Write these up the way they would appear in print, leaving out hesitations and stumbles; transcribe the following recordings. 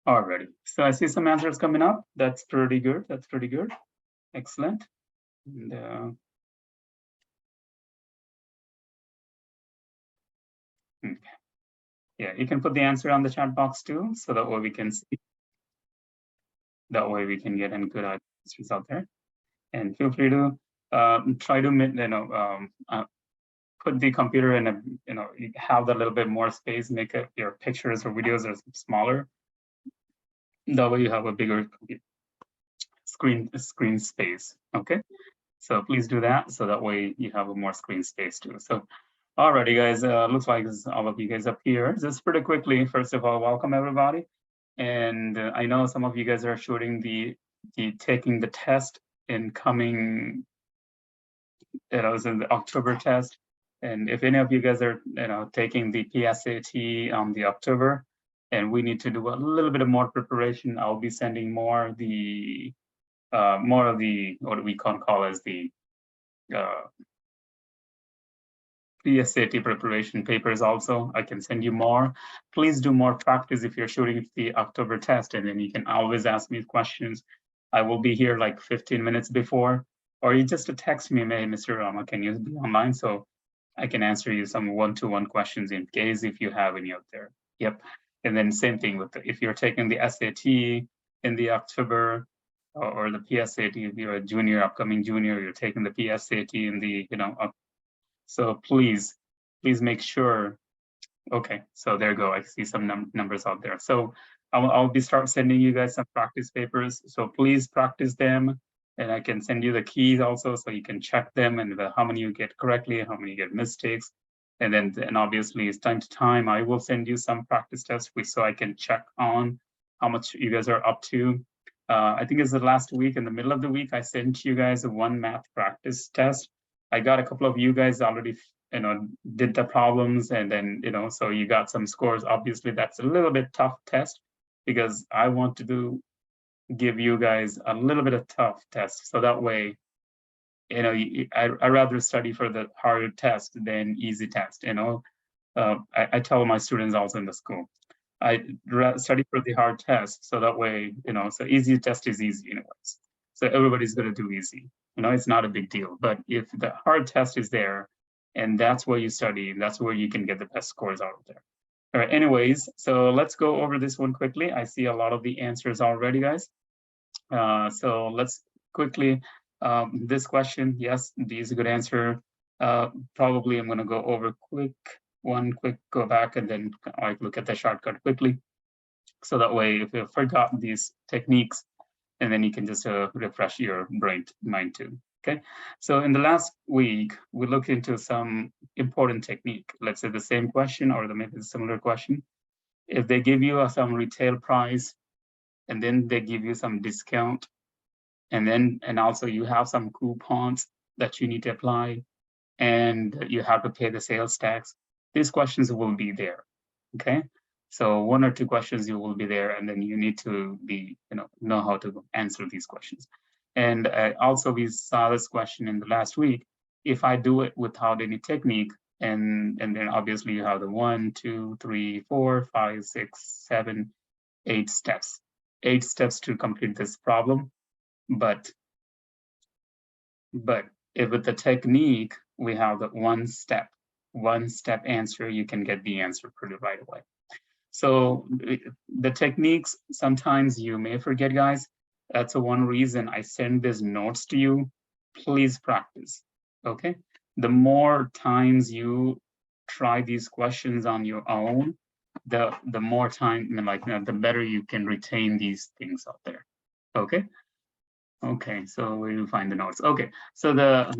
Alrighty. So I see some answers coming up. That's pretty good. That's pretty good. Excellent. And, okay. Yeah, you can put the answer on the chat box too, so that way we can see. That way we can get any good answers out there. And feel free to try to put the computer in a, you have a little bit more space, make it, your pictures or videos are smaller. That way you have a bigger screen space. Okay, so please do that, so that way you have a more screen space too. So alrighty guys, looks like all of you guys up here. Just pretty quickly, first of all, welcome everybody. And I know some of you guys are shooting taking the test in coming, it was in the October test. And if any of you guys are taking the PSAT on the October, and we need to do a little bit of more preparation, I'll be sending more of the what we can call as the PSAT preparation papers also. I can send you more. Please do more practice if you're shooting the October test, and then you can always ask me questions. I will be here like 15 minutes before, or you just text me, hey, Mr. Rama, can you be online? So I can answer you some one-to-one questions in case if you have any out there. Yep. And then same thing with if you're taking the SAT in the October, or the PSAT, if you're a junior, upcoming junior, you're taking the PSAT in the, so please make sure. Okay, so there you go. I see some numbers out there. So I'll be start sending you guys some practice papers. So please practice them, and I can send you the keys also, so you can check them and how many you get correctly, how many you get mistakes. And then obviously it's time to time, I will send you some practice tests so I can check on how much you guys are up to. I think it's the last week, in the middle of the week, I sent you guys one math practice test. I got a couple of you guys already, did the problems, and then, so you got some scores. Obviously, that's a little bit tough test because I want to give you guys a little bit of tough test. So that way, I rather study for the harder test than easy test, I tell my students also in the school, I study for the hard test, so that way, so easy test is easy anyways. So everybody's gonna do easy. It's not a big deal. But if the hard test is there, and that's where you study, that's where you can get the best scores out of there. All right, anyways, so let's go over this one quickly. I see a lot of the answers already, guys. So let's quickly, this question, yes, D is a good answer. Probably I'm gonna go over go back, and then I look at the shortcut quickly. So that way, if you've forgotten these techniques, and then you can just refresh your mind too. Okay, so in the last week, we looked into some important technique. Let's say the same question or maybe a similar question. If they give you some retail price, and then they give you some discount, and also you have some coupons that you need to apply, and you have to pay the sales tax, these questions will be there. Okay, so 1 or 2 questions you will be there, and then you need to be, know how to answer these questions. And also we saw this question in the last week. If I do it without any technique, and then obviously you have the 1, 2, 3, 4, 5, 6, 7, 8 steps. 8 steps to complete this problem. But if with the technique, we have the one step answer, you can get the answer pretty right away. So the techniques, sometimes you may forget, guys. That's one reason I send these notes to you. Please practice, okay? The more times you try these questions on your own, the more time, the better you can retain these things out there, okay? Okay, so we'll find the notes. Okay, so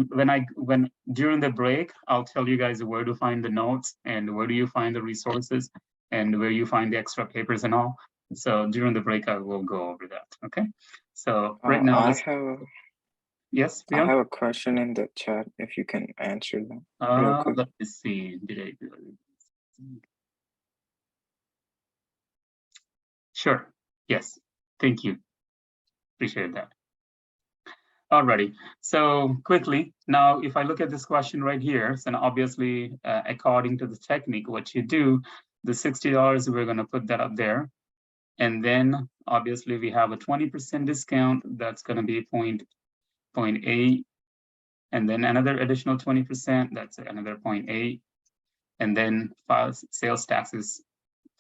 when during the break, I'll tell you guys where to find the notes and where do you find the resources and where you find the extra papers and all. So during the break, I will go over that. Okay, so right now, yes, I have a question in the chat. If you can answer them. Let me see. Did I do it? Sure. Yes. Thank you. Appreciate that. Alrighty, so quickly, now if I look at this question right here, so obviously, according to the technique, what you do, the $60, we're gonna put that up there. And then obviously we have a 20% discount. That's going to be 0.8. And then another additional 20%, that's another 0.8. And then sales tax is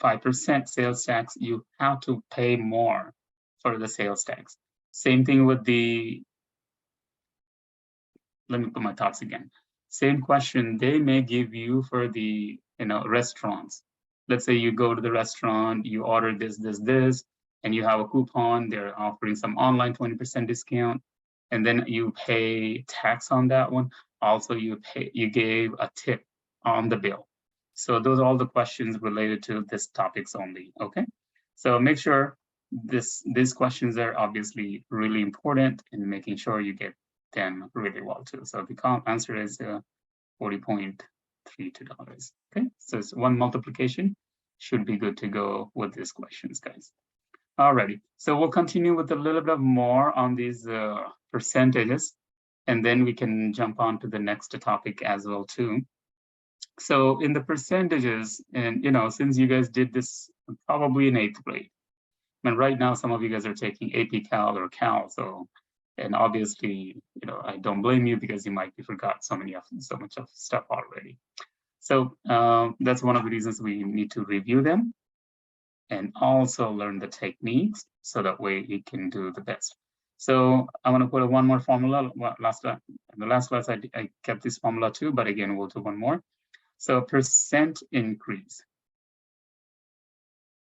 5% sales tax. You have to pay more for the sales tax. Same thing with the, let me put my thoughts again. Same question they may give you for the restaurants. Let's say you go to the restaurant, you order this, and you have a coupon. They're offering some online 20% discount, and then you pay tax on that one. Also, you gave a tip on the bill. So those are all the questions related to this topics only. Okay, so make sure these questions are obviously really important in making sure you get them really well too. So the answer is $40.32. Okay, so it's one multiplication should be good to go with these questions, guys. Alrighty, so we'll continue with a little bit more on these percentages, and then we can jump on to the next topic as well too. So in the percentages, and since you guys did this probably in 8th grade, and right now some of you guys are taking AP Cal or Cal, so, and obviously, I don't blame you because you might be forgot so much of stuff already. So that's one of the reasons we need to review them and also learn the techniques so that way you can do the best. So I want to put one more formula. In the last class I kept this formula too, but again, we'll do one more. So percent increase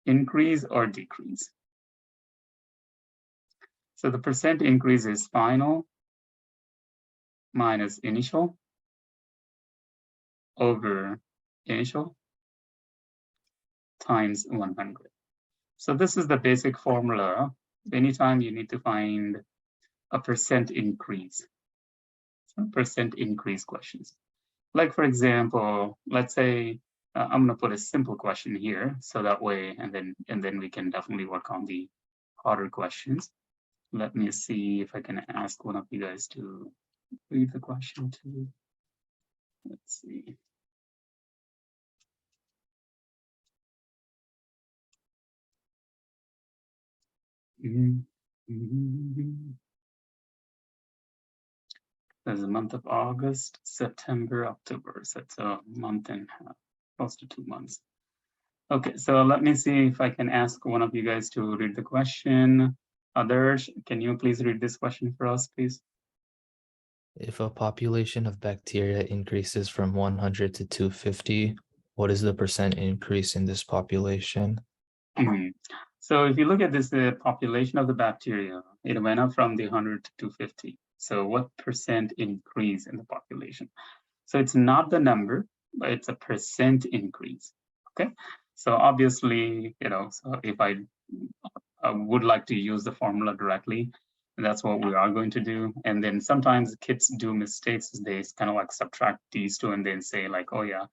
or decrease. So the percent increase is final minus initial over initial times 100. So this is the basic formula. Anytime you need to find a percent increase, some percent increase questions. Like for example, let's say I'm going to put a simple question here, so that way, and then we can definitely work on the harder questions. Let me see if I can ask one of you guys to read the question too. Let's see. There's a month of August, September, October. So it's a month and a half, close to 2 months. Okay, so let me see if I can ask one of you guys to read the question. Others, can you please read this question for us, please? If a population of bacteria increases from 100 to 250, what is the percent increase in this population? So if you look at this, the population of the bacteria, it went up from the 100 to 250. So what percent increase in the population? So it's not the number, but it's a percent increase. Okay. So obviously, so if I would like to use the formula directly, that's what we are going to do. And then sometimes kids do mistakes. They kind of like subtract these two and then say like, oh yeah,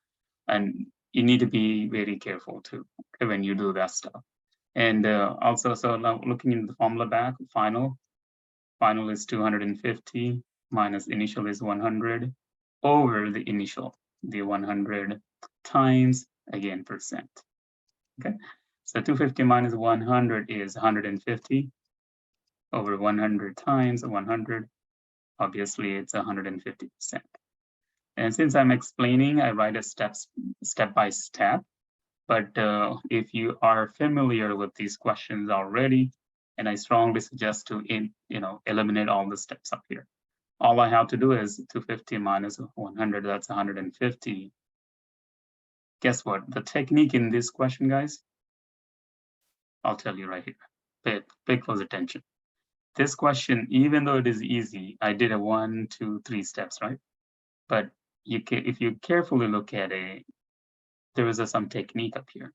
and you need to be very careful too when you do that stuff. And also, so now looking in the formula back, final is 250 minus initial is 100 over the initial, the 100 times, again, percent. Okay, so 250 minus 100 is 150 over 100 times 100. Obviously, it's 150%. And since I'm explaining, I write a step by step. But if you are familiar with these questions already, and I strongly suggest to eliminate all the steps up here. All I have to do is 250 minus 100, that's 150. Guess what? The technique in this question, guys, I'll tell you right here. Pay close attention. This question, even though it is easy, I did a 1, 2, 3 steps, right? But if you carefully look at it, there is some technique up here.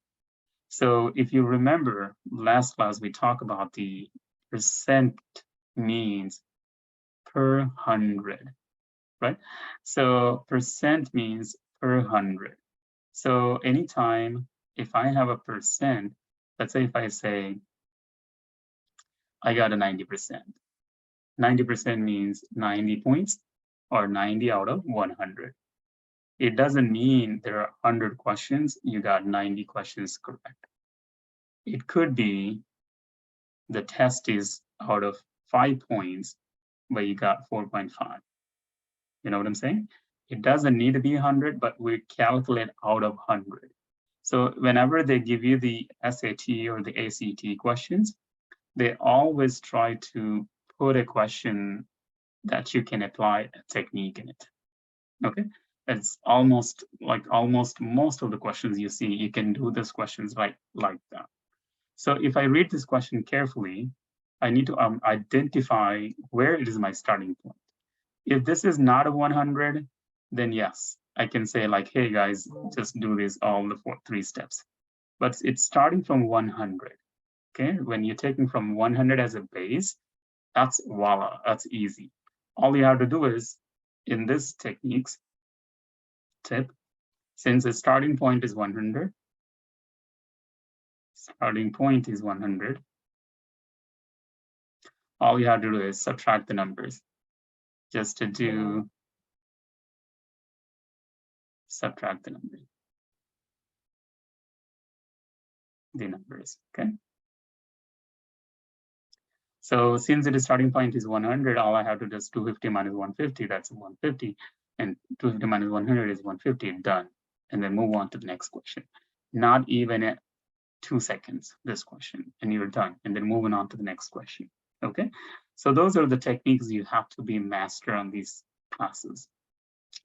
So if you remember last class, we talked about the percent means per 100, right? So percent means per 100. So anytime if I have a percent, let's say if I say I got a 90%. 90% means 90 points or 90 out of 100. It doesn't mean there are 100 questions, you got 90 questions correct. It could be the test is out of 5 points, but you got 4.5. You know what I'm saying? It doesn't need to be 100, but we calculate out of 100. So whenever they give you the SAT or the ACT questions, they always try to put a question that you can apply a technique in it. Okay, it's almost most of the questions you see, you can do these questions like that. So if I read this question carefully, I need to identify where it is my starting point. If this is not a 100, then yes, I can say like, hey guys, just do this all the 3 steps. But it's starting from 100. Okay, when you're taking from 100 as a base, that's voila, that's easy. All you have to do is, in this techniques tip, since the starting point is 100, all you have to do is subtract the numbers. Just to do subtract the numbers, okay? So since the starting point is 100, all I have to do is 250 minus 150, that's 150, and 250 minus 100 is 150, done. And then move on to the next question. Not even at 2 seconds, this question, and you're done. And then moving on to the next question, okay? So those are the techniques you have to be master on these classes.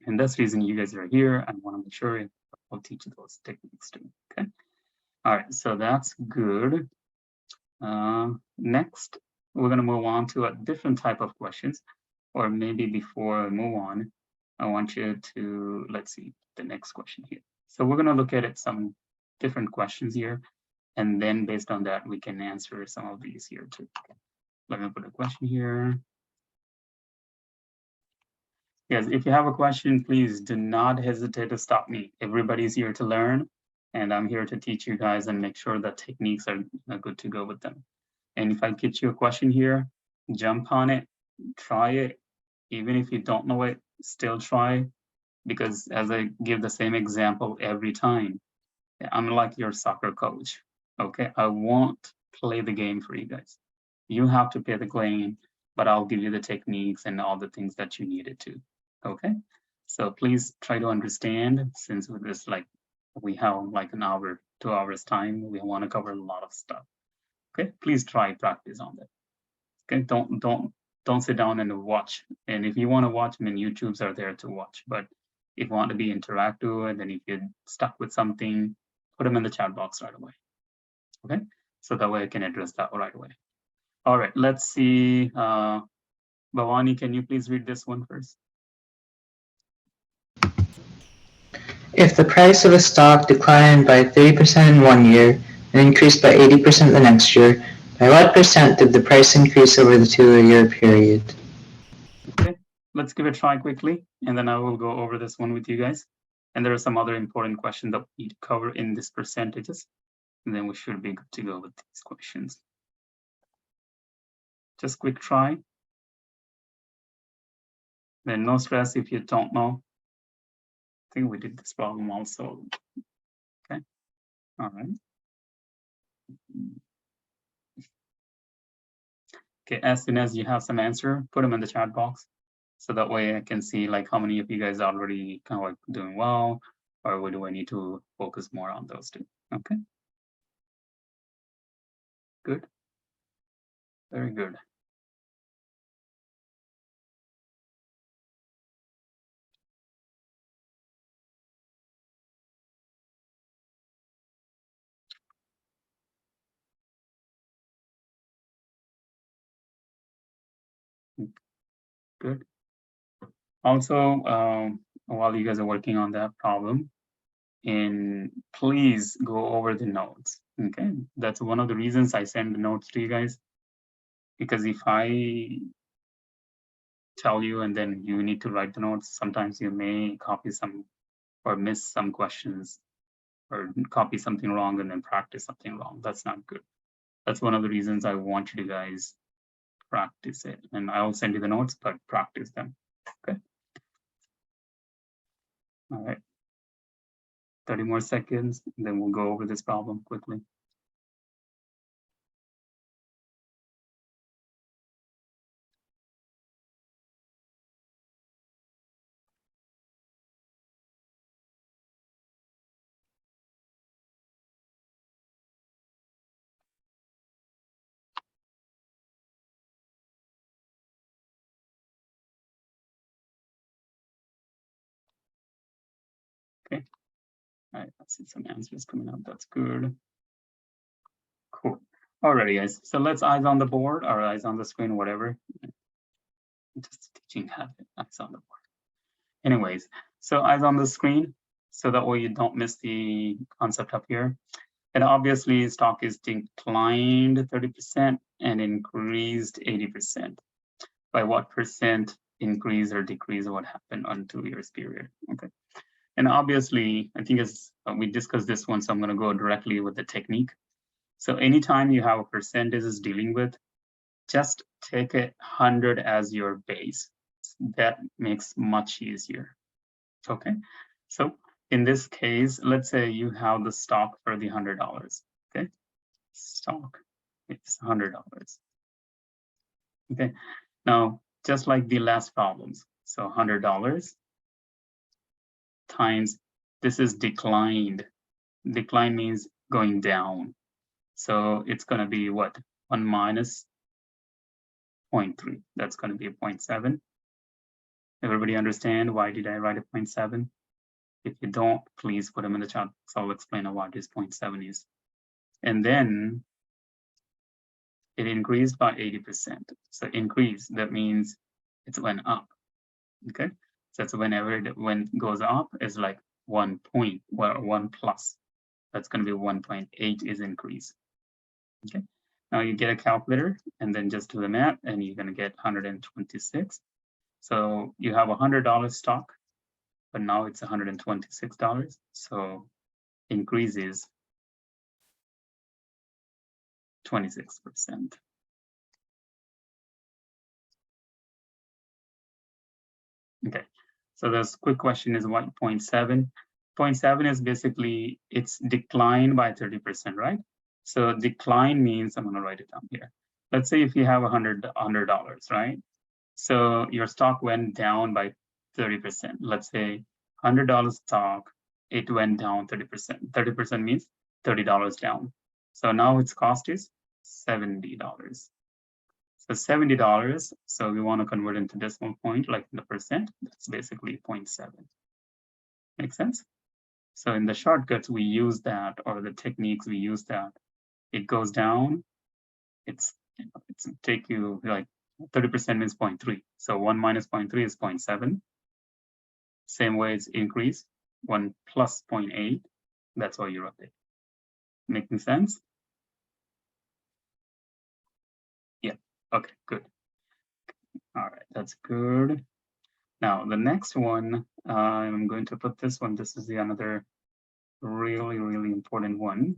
And that's the reason you guys are here. I want to make sure I'll teach you those techniques too, okay? All right, so that's good. Next, we're going to move on to a different type of questions, or maybe before I move on, I want you to, let's see, the next question here. So we're going to look at it, some different questions here, and then based on that, we can answer some of these here too. Let me put a question here. Yes, if you have a question, please do not hesitate to stop me. Everybody's here to learn, and I'm here to teach you guys and make sure that techniques are good to go with them. And if I get you a question here, jump on it, try it. Even if you don't know it, still try, because as I give the same example every time, I'm like your soccer coach, okay? I won't play the game for you guys. You have to play the game, but I'll give you the techniques and all the things that you needed to, okay? So please try to understand, since with this, like, we have like an hour, 2 hours time, we want to cover a lot of stuff. Okay, please try practice on that. Okay, don't sit down and watch. And if you want to watch, I mean, YouTubes are there to watch. But if you want to be interactive, and then if you're stuck with something, put them in the chat box right away. Okay, so that way I can address that right away. All right, let's see. Bhavani, can you please read this one first? If the price of a stock declined by 30% in 1 year and increased by 80% the next year, by what percent did the price increase over the 2-year period? Okay, let's give it a try quickly, and then I will go over this one with you guys. And there are some other important questions that we need to cover in these percentages, and then we should be good to go with these questions. Just quick try. Then no stress if you don't know. I think we did this problem also. Okay, all right. Okay, as soon as you have some answer, put them in the chat box. So that way I can see like how many of you guys are already kind of like doing well, or what do I need to focus more on those two? Okay. Good. Very good. Good. Also, while you guys are working on that problem, and please go over the notes. Okay, that's one of the reasons I send the notes to you guys, because if I tell you and then you need to write the notes, sometimes you may copy some or miss some questions, or copy something wrong and then practice something wrong. That's not good. That's one of the reasons I want you to guys practice it. And I'll send you the notes, but practice them. Okay. All right. 30 more seconds, and then we'll go over this problem quickly. All right, I see some answers coming up. That's good. Cool. Alrighty, guys. So let's eyes on the board or eyes on the screen, whatever. Just teaching habit, eyes on the board. Anyways, so eyes on the screen, so that way you don't miss the concept up here. And obviously, stock is declined 30% and increased 80%. By what percent increase or decrease? What happened on 2 years period? Okay. And obviously, I think as we discussed this one, so I'm going to go directly with the technique. So anytime you have a percentage is dealing with, just take 100 as your base. That makes much easier. Okay. So in this case, let's say you have the stock for the $100. Okay. Stock, it's $100. Okay. Now, just like the last problems, so $100 times, this is declined. Decline means going down. So it's going to be what? 1 minus 0.3. That's going to be a 0.7. Everybody understand why did I write a 0.7? If you don't, please put them in the chat box. I'll explain what this 0.7 is. And then it increased by 80%. So increase, that means it went up. Okay. So that's whenever it goes up is like 1 point, well, 1 plus. That's going to be 1.8 is increase. Okay. Now you get a calculator and then just do the math and you're going to get 126. So you have $100 stock, but now it's $126. So increase is 26%. Okay, so this quick question is what 0.7? 0.7 is basically it's declined by 30%, right? So decline means, I'm gonna write it down here. Let's say if you have $100, right? So your stock went down by 30%. Let's say $100 stock, it went down 30%. 30% means $30 down. So now its cost is $70. So $70, so we want to convert into decimal point, like in the percent, that's basically 0.7. Make sense? So in the shortcuts, we use that, or the techniques, we use that. It goes down, it's take you like 30% means 0.3. So 1 minus 0.3 is 0.7. Same way it's increase, 1 plus 0.8, that's how you update. Making sense? Yeah, okay, good. All right, that's good. Now, the next one, I'm going to put this one. This is the another really, really important one.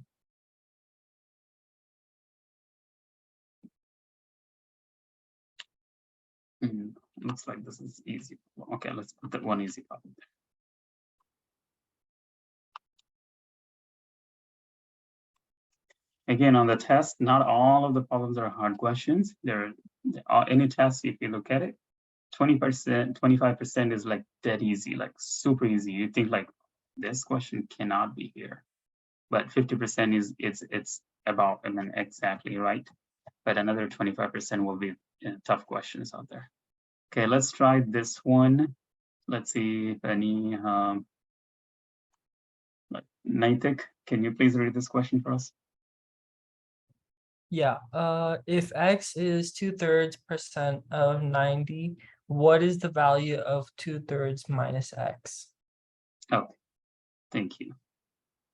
Looks like this is easy. Okay, let's put that one easy problem there. Again, on the test, not all of the problems are hard questions. There are any test, if you look at it, 20%, 25% is like dead easy, like super easy. You think like this question cannot be here, but 50% is it's about, and then exactly right. But another 25% will be tough questions out there. Okay, let's try this one. Let's see if any, Naitik, can you please read this question for us? Yeah, if x is 2/3% of 90, what is the value of 2/3 minus x? Oh, thank you.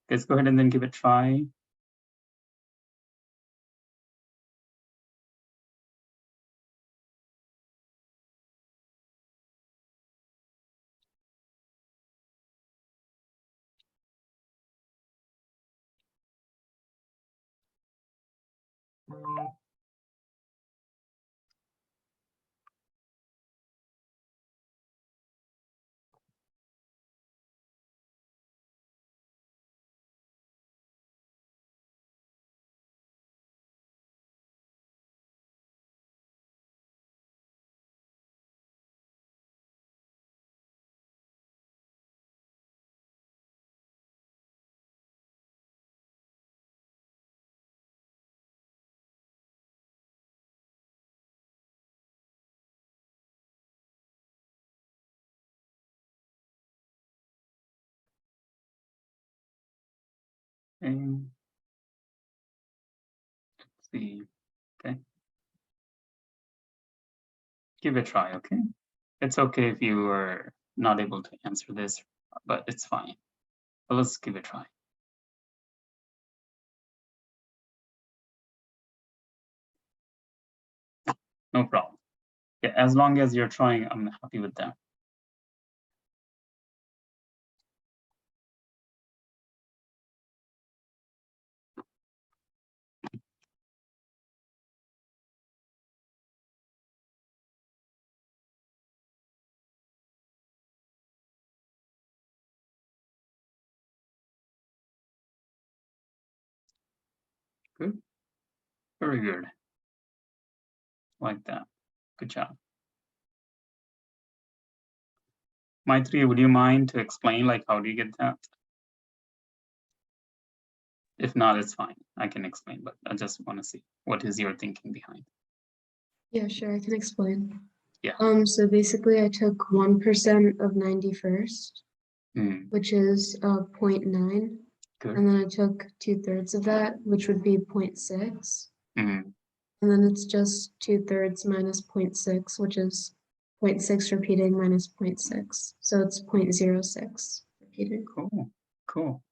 Let's go ahead and then give it a try. Okay. Let's see. Okay. Give it a try, okay? It's okay if you are not able to answer this, but it's fine. But let's give it a try. No problem. Yeah, as long as you're trying, I'm happy with that. Good. Very good. Like that. Good job. Maitri, would you mind to explain like how do you get that? If not, it's fine. I can explain, but I just want to see what is your thinking behind. Yeah, sure, I can explain. Yeah. So basically I took 1% of 91st, which is 0.9. Good. And then I took 2/3 of that, which would be 0.6. Mm, And then it's just 2/3 minus 0.6, which is 0.6 repeating minus 0.6. So it's 0.06 repeating. cool. Cool.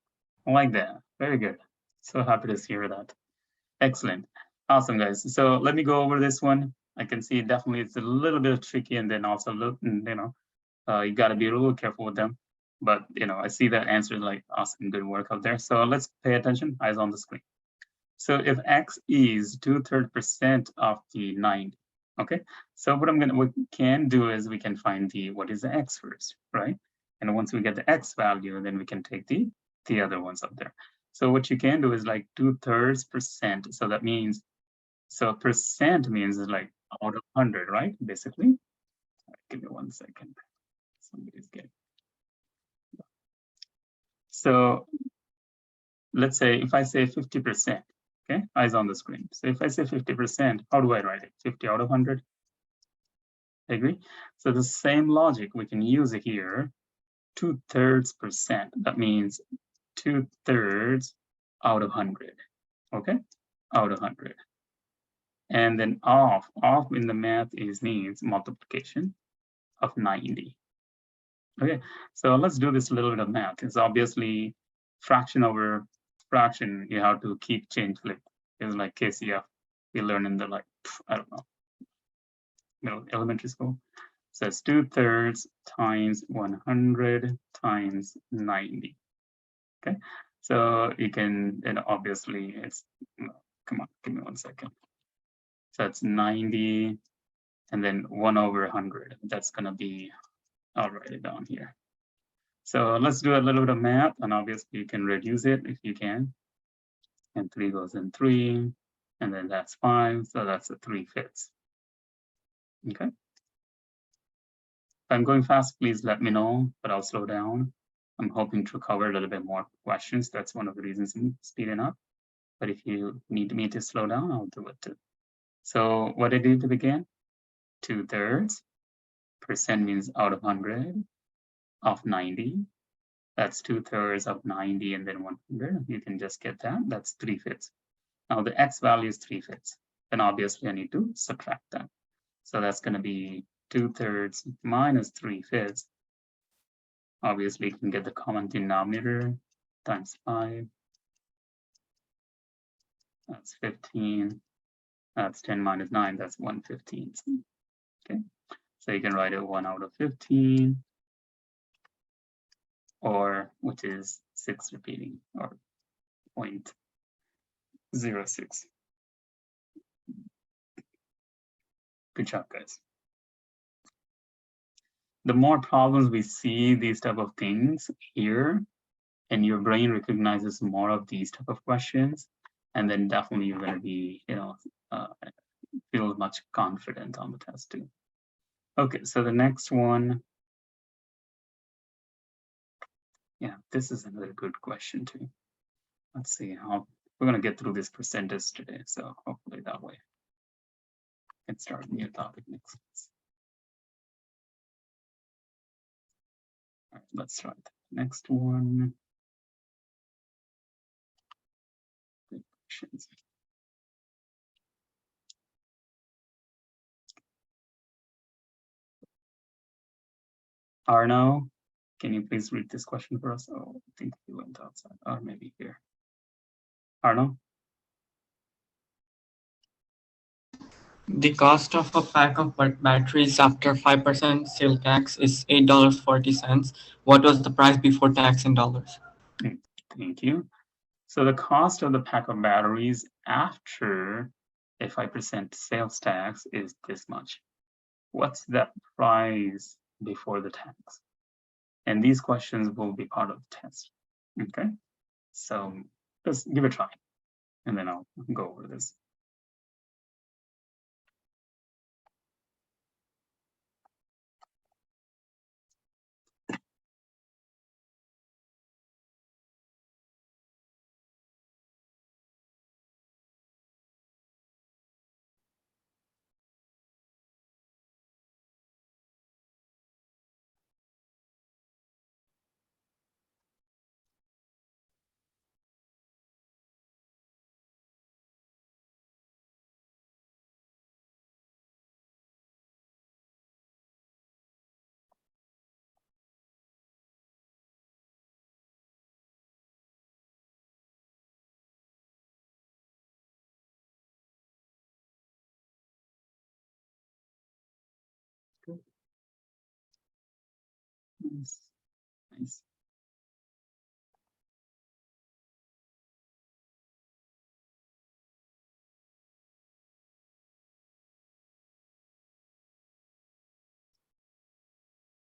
I like that. Very good. So happy to hear that. Excellent. Awesome, guys. So let me go over this one. I can see definitely it's a little bit tricky, and then also look, you got to be a little careful with them. But I see that answer like awesome, good work out there. So let's pay attention. Eyes on the screen. So if x is 2/3% of the 90, okay. So what we can do is we can find what is the x first, right? And once we get the x value, then we can take the other ones up there. So what you can do is like 2/3%. So that means, percent means like out of 100, right? Basically. Right, give me 1 second. Somebody's getting. So let's say if I say 50%, okay, eyes on the screen. So if I say 50%, how do I write it? 50 out of 100? Agree? So the same logic we can use it here, 2/3%. That means 2/3 out of 100, okay? Out of 100. And then off in the math means multiplication of 90. Okay, so let's do this little bit of math. It's obviously fraction over fraction. You have to keep change flip. It's like KCF. We learn in the I don't know, elementary school. So it's 2/3 times 100 times 90. Okay, so you can, and obviously it's, come on, give me 1 second. So it's 90 and then 1/100. That's gonna be, I'll write it down here. So let's do a little bit of math, and obviously you can reduce it if you can. And 3 goes in 3, and then that's 5, so that's a 3/5. Okay. If I'm going fast, please let me know, but I'll slow down. I'm hoping to cover a little bit more questions. That's one of the reasons I'm speeding up. But if you need me to slow down, I'll do it too. So what I do to begin? 2/3. Percent means out of 100 of 90. That's 2/3 of 90 and then 100. You can just get that. That's 3/5. Now the x value is 3/5. Then obviously I need to subtract that. So that's going to be 2/3 minus 3/5. Obviously you can get the common denominator times 5. That's 15. That's 10 minus 9. That's 1/15. Okay. So you can write it 1 out of 15. Or which is 6 repeating, or 0.06. Good job, guys. The more problems we see these type of things here, and your brain recognizes more of these type of questions, and then definitely you're going to be, feel much confident on the test too. Okay, so the next one. Yeah, this is another good question too. Let's see how we're going to get through this percentage today. So hopefully that way. Let's start a new topic next. All right, let's try the next one. questions. Arno, can you please read this question for us? Oh, I think he went outside, or maybe here. Arno? The cost of a pack of batteries after 5% sale tax is $8.40. What was the price before tax in dollars? Thank you. So the cost of the pack of batteries after a 5% sales tax is this much. What's the price before the tax? And these questions will be part of the test. Okay, so just give it a try, and then I'll go over this. Nice. Nice.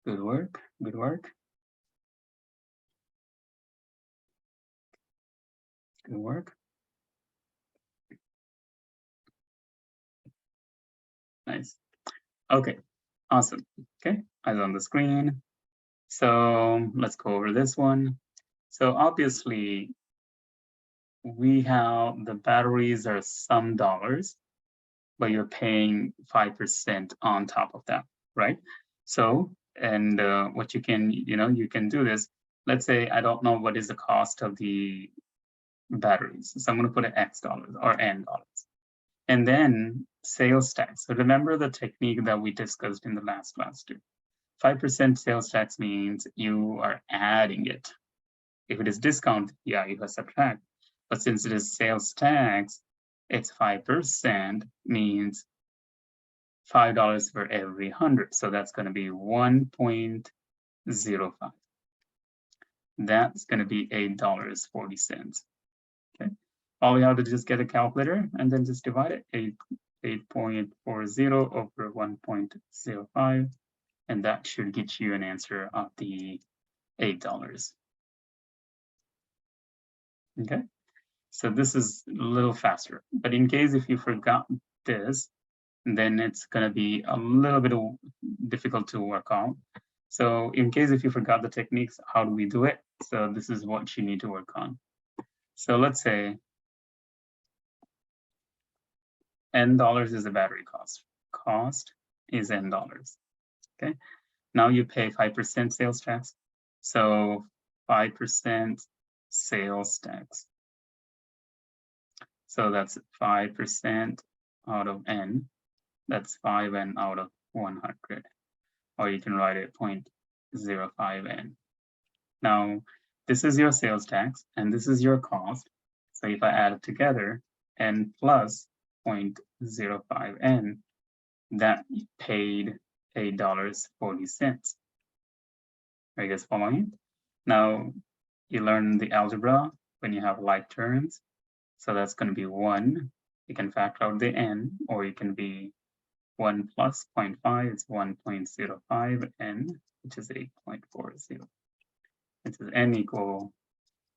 Good work. Good work. Good work. Nice. Okay, awesome. Okay, eyes on the screen. So let's go over this one. So obviously, we have the batteries are some dollars, but you're paying 5% on top of that, right? So, and what you can, you can do this. Let's say I don't know what is the cost of the batteries. So I'm going to put an X dollars or N dollars. And then sales tax. So remember the technique that we discussed in the last class too. 5% sales tax means you are adding it. If it is discount, yeah, you have subtract. But since it is sales tax, it's 5% means $5 for every 100. So that's going to be 1.05. That's going to be $8.40. Okay. All we have to do is get a calculator and then just divide it. 8.40 over 1.05. And that should get you an answer of the $8. Okay. So this is a little faster, but in case if you forgot this, then it's going to be a little bit difficult to work on. So in case if you forgot the techniques, how do we do it? So this is what you need to work on. So let's say N dollars is the battery cost. Cost is N dollars. Okay. Now you pay 5% sales tax. So 5% sales tax. So that's 5% out of N. That's 5N out of 100. Or you can write it 0.05N. Now, this is your sales tax and this is your cost. So if I add it together, N plus 0.05N, that paid $8.40. Are you guys following? Now, you learn the algebra when you have like terms. So that's going to be 1. You can factor out the N, or you can be 1 plus 0.5 is 1.05 N, which is 8.40. Which is N equal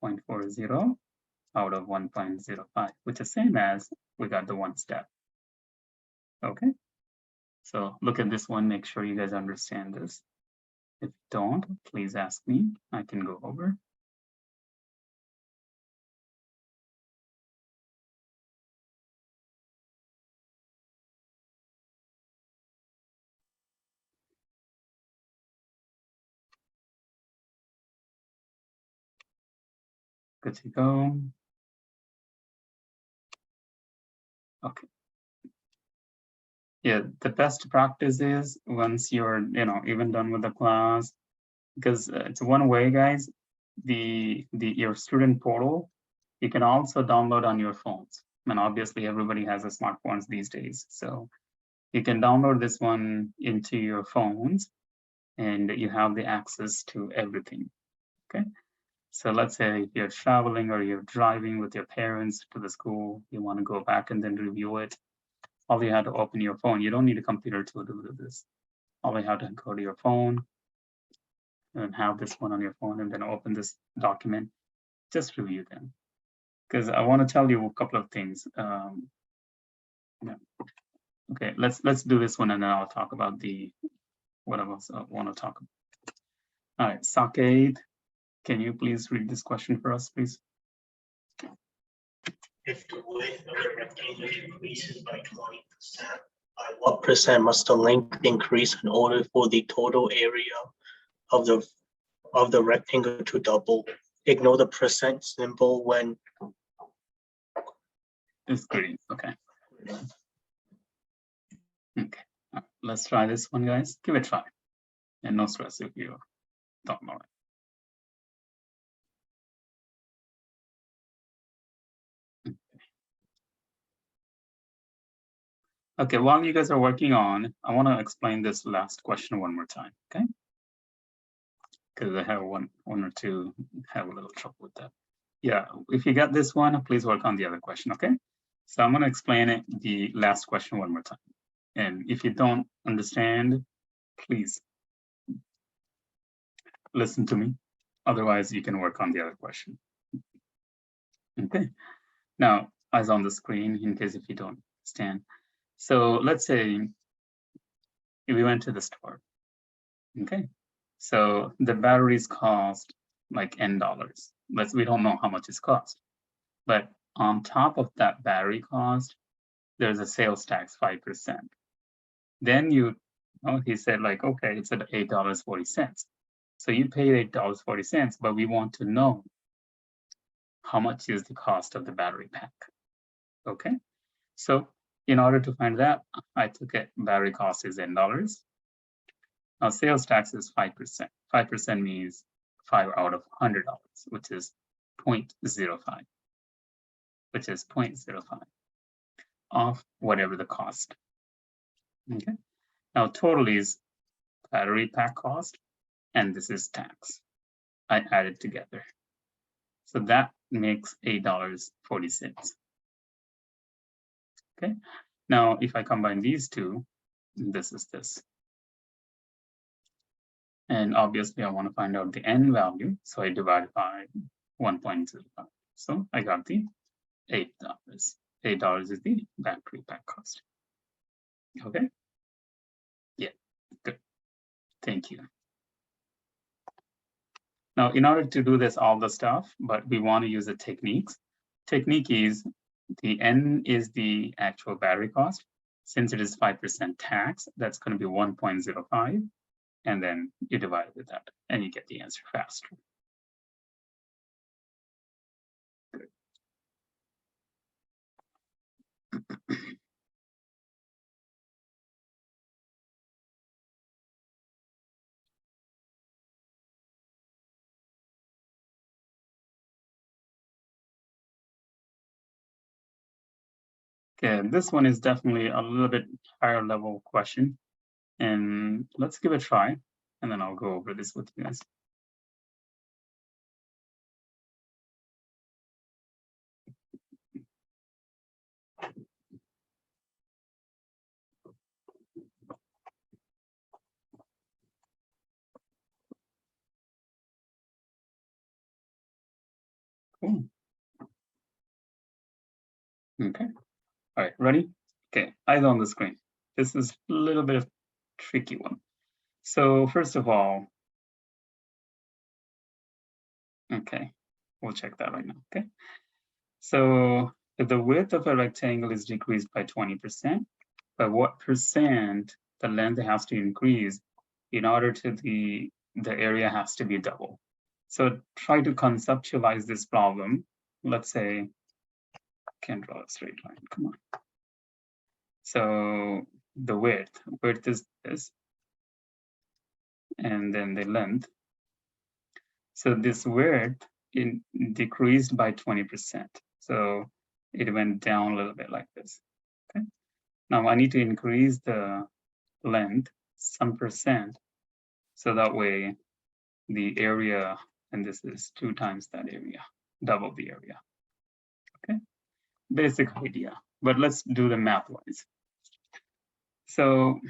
0.40 out of 1.05, which is same as we got the one step. Okay. So look at this one, make sure you guys understand this. If you don't, please ask me, I can go over. Good to go. Okay. Yeah, the best practice is once you're, even done with the class, because it's one way, guys, your student portal, you can also download on your phones. And obviously everybody has a smartphones these days. So you can download this one into your phones and you have the access to everything, okay? So let's say you're traveling or you're driving with your parents to the school, you want to go back and then review it. All you have to open your phone. You don't need a computer to do this. All you have to go to your phone and have this one on your phone and then open this document. Just review them. Because I want to tell you a couple of things. Yeah. Okay, let's do this one and then I'll talk about what I want to talk about. All right, Sakeet, can you please read this question for us, please? If the width of the rectangle increases by 20%, by what percent must the length increase in order for the total area of the rectangle to double? Ignore the percent symbol when. It's green. Okay. Okay. Let's try this one, guys. Give it a try. And no stress if you don't know it. Okay, while you guys are working on, I want to explain this last question one more time, okay? Because I have one or two have a little trouble with that. Yeah, if you got this one, please work on the other question, okay? So I'm going to explain it, the last question one more time. And if you don't understand, please listen to me. Otherwise, you can work on the other question. Okay. Now, as on the screen, in case if you don't understand. So let's say we went to the store. Okay. So the batteries cost like $N. We don't know how much it's cost. But on top of that battery cost, there's a sales tax 5%. Then he said like, okay, it's at $8.40. So you paid $8.40, but we want to know how much is the cost of the battery pack. Okay, so in order to find that, I took it, battery cost is $N. Now sales tax is 5%. 5% means 5 out of $100, which is 0.05, which is 0.05 of whatever the cost. Okay, now total is battery pack cost, and this is tax. I added together. So that makes $8.40. Okay, now if I combine these two, this is this. And obviously I want to find out the N value. So I divide by 1.05. So I got the $8. $8 is the battery pack cost. Okay. Yeah, good. Thank you. Now, in order to do this, all the stuff, but we want to use the techniques. Technique is the N is the actual battery cost. Since it is 5% tax, that's going to be 1.05. And then you divide it with that and you get the answer faster. Good. Okay, this one is definitely a little bit higher level question. And let's give it a try. And then I'll go over this with you guys. Cool. Okay. All right, ready? Okay, eyes on the screen. This is a little bit of a tricky one. So first of all, okay, we'll check that right now, okay? So if the width of a rectangle is decreased by 20%, by what percent the length has to increase in order to the area has to be double. So try to conceptualize this problem. Let's say, I can't draw a straight line, come on. So the width is this, and then the length. So this width decreased by 20%. So it went down a little bit like this. Okay. Now I need to increase the length some percent, so that way the area, and this is 2 times that area, double the area. Okay, basic idea, but let's do the math wise. So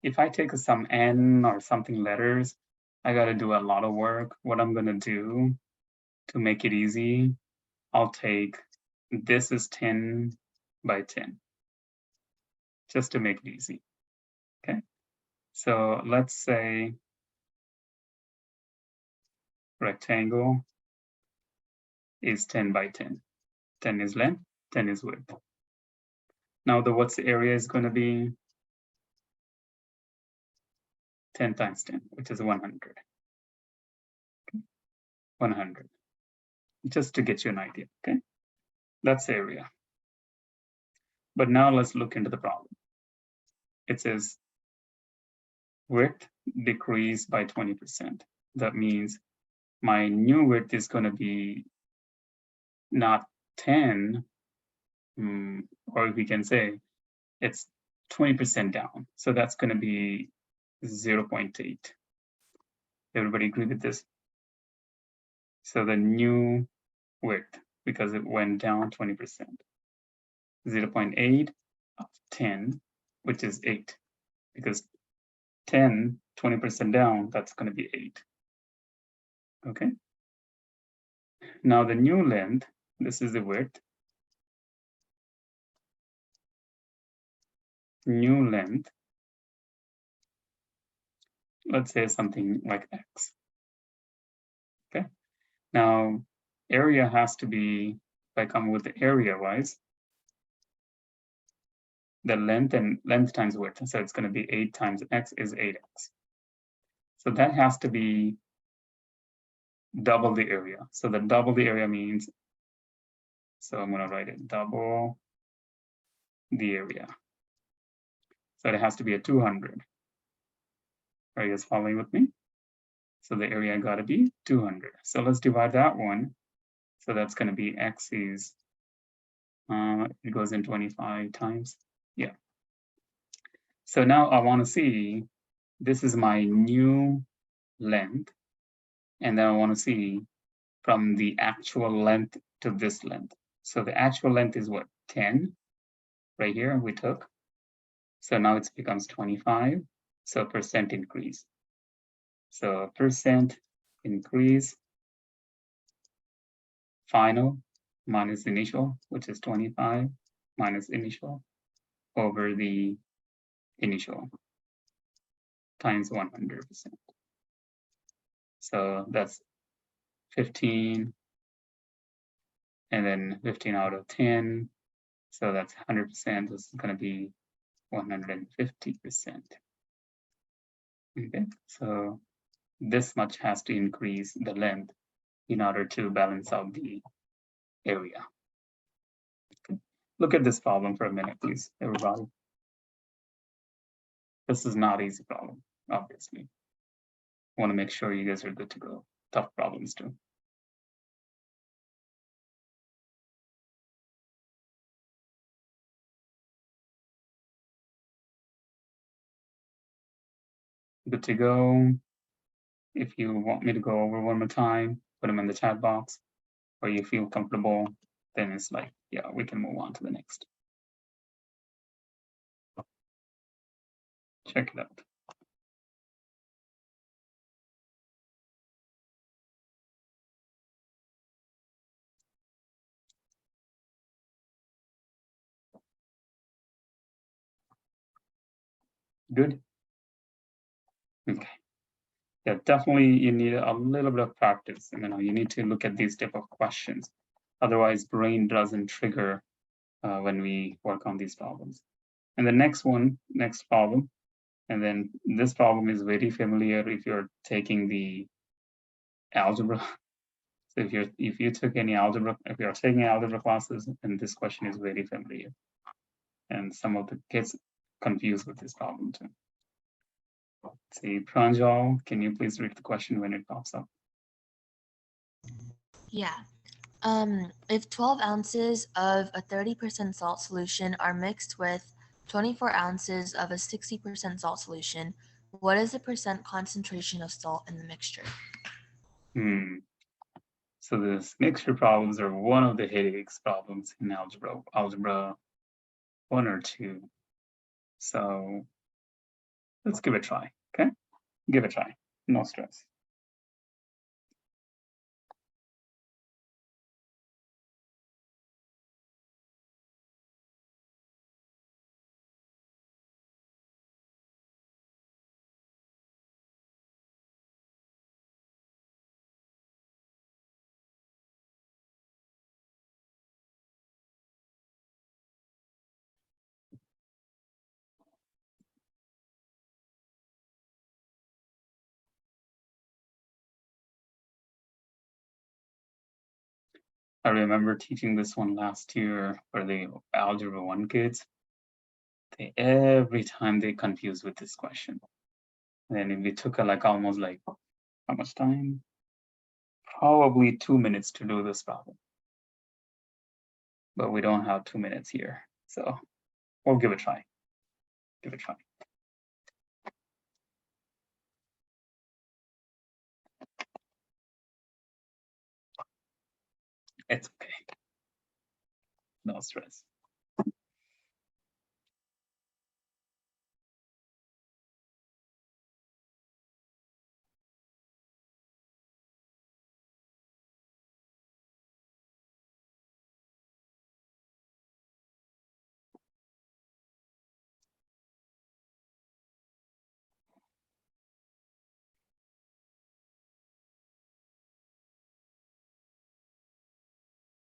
if I take some n or something letters, I got to do a lot of work. What I'm going to do to make it easy, I'll take, this is 10 by 10, just to make it easy. Okay, so let's say rectangle is 10 by 10. 10 is length, 10 is width. Now what's the area is going to be 10 times 10, which is 100. Okay. 100, just to get you an idea. Okay, that's the area. But now let's look into the problem. It says width decreased by 20%. That means my new width is going to be not 10, or we can say it's 20% down. So that's going to be 0.8. Everybody agree with this? So the new width, because it went down 20%, 0.8 of 10, which is 8, because 10, 20% down, that's going to be 8. Okay. Now the new length, this is the width. New length, let's say something like x. Okay. Now area has to be, if I come with the area wise, the length and length times width. So it's going to be 8 times x is 8x. So that has to be double the area. So the double the area means, so I'm going to write it double the area. So it has to be a 200. Are you guys following with me? So the area got to be 200. So let's divide that one. So that's going to be x is, it goes in 25 times. Yeah. So now I want to see, this is my new length. And then I want to see from the actual length to this length. So the actual length is what? 10 right here we took. So now it becomes 25. So percent increase. So percent increase, final minus initial, which is 25 minus initial over the initial times 100%. So that's 15, and then 15 out of 10. So that's 100%. This is going to be 150%. Okay, so this much has to increase the length in order to balance out the area. Okay. Look at this problem for a minute, please, everybody. This is not an easy problem, obviously. I want to make sure you guys are good to go. Tough problems too. Good to go. If you want me to go over one more time, put them in the chat box, or you feel comfortable, then it's like, yeah, we can move on to the next. Check it out. Good. Okay. Yeah, definitely you need a little bit of practice. You need to look at these type of questions. Otherwise, brain doesn't trigger when we work on these problems. And the next problem, and then this problem is very familiar if you're taking the algebra. So if you took any algebra, if you're taking algebra classes, then this question is very familiar. And some of the kids confused with this problem too. Let's see, Pranjal, can you please read the question when it pops up? Yeah. If 12 ounces of a 30% salt solution are mixed with 24 ounces of a 60% salt solution, what is the percent concentration of salt in the mixture? So this mixture problems are one of the headaches problems in algebra 1 or 2. So let's give it a try, okay? Give it a try, no stress. I remember teaching this one last year for the Algebra 1 kids. Every time they confused with this question. And we took almost how much time? Probably 2 minutes to do this problem. But we don't have 2 minutes here. So we'll give it a try. Give it a try. It's okay. No stress.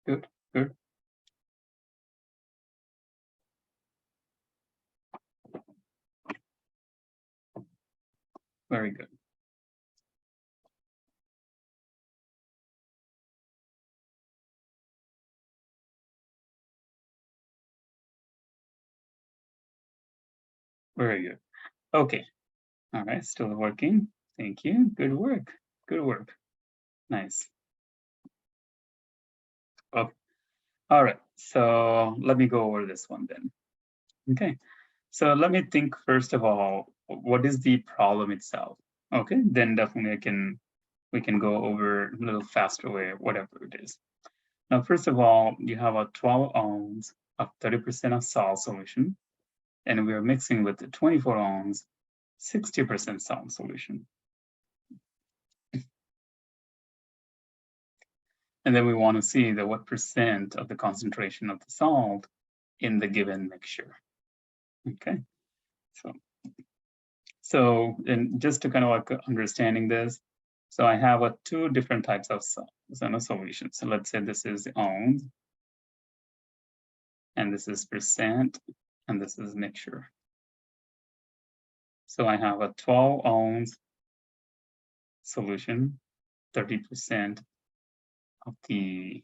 Good, good. Very good. Very good. Okay. All right, still working. Thank you. Good work. Good work. Nice. Okay. All right. So let me go over this one then. Okay. So let me think first of all, what is the problem itself? Okay, then definitely we can go over a little faster way, whatever it is. Now, first of all, you have a 12 ounce of 30% of salt solution, and we are mixing with the 24 ounce 60% salt solution. And then we want to see what percent of the concentration of the salt in the given mixture. Okay, so and just to kind of understanding this, so I have two different types of solutions. So let's say this is ounce, and this is percent, and this is mixture. So I have a 12 ounce solution, 30% of the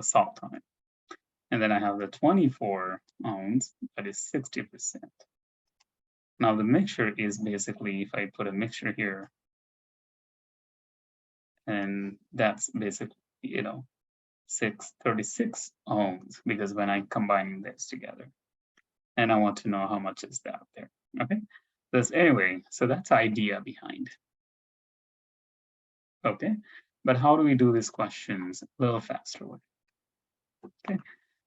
salt time. And then I have the 24 ounce, that is 60%. Now the mixture is basically, if I put a mixture here, and that's basically, 36 ounce, because when I combine this together, and I want to know how much is that there, okay? Anyway, so that's the idea behind. Okay, but how do we do these questions a little faster way? Okay,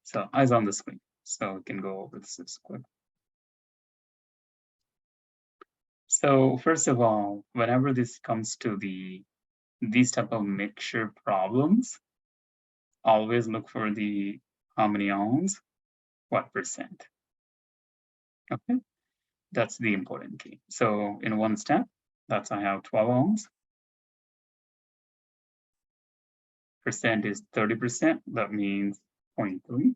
so eyes on the screen, so we can go over this quick. So first of all, whenever this comes to these type of mixture problems, always look for the how many ounce, what percent. Okay, that's the important key. So in one step, that's I have 12 ounce. Percent is 30%, that means 0.3.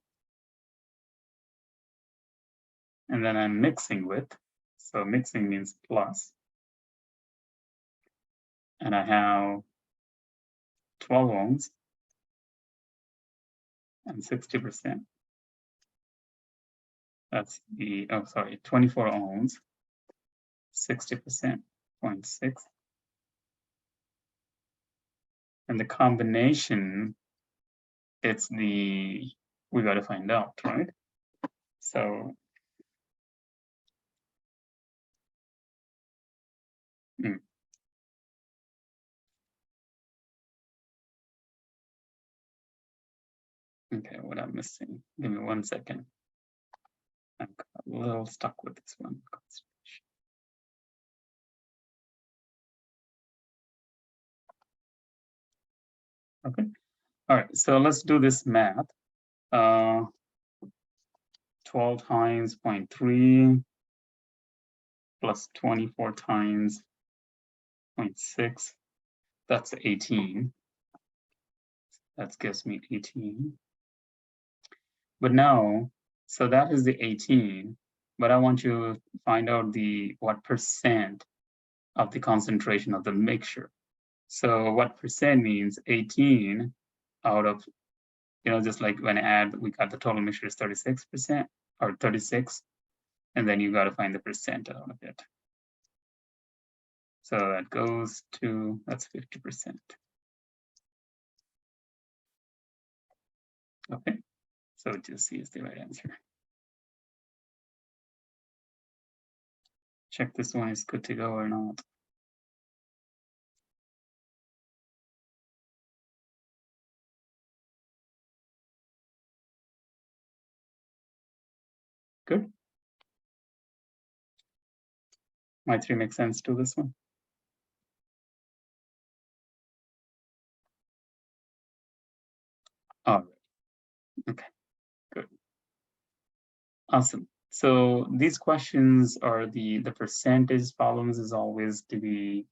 And then I'm mixing with, so mixing means plus. And I have 12 ounce and 60%. That's the, oh, sorry, 24 ohms, 60%, 0.6. And the combination, it's the, we got to find out, right? So, okay, what I'm missing, give me 1 second. I'm a little stuck with this one. Okay, all right, so let's do this math. 12 times 0.3 plus 24 times 0.6, that's 18. That gives me 18. But now, so that is the 18, but I want you to find out the what percent of the concentration of the mixture. So what percent means 18 out of, just like when I add, we got the total mixture is 36% or 36, and then you got to find the percent out of it. So that goes to, that's 50%. Okay, so just C is the right answer. Check this one is good to go or not. Good. My 3 makes sense to this one. All right. Okay, good. Awesome. So these questions are the percentage problems is always to be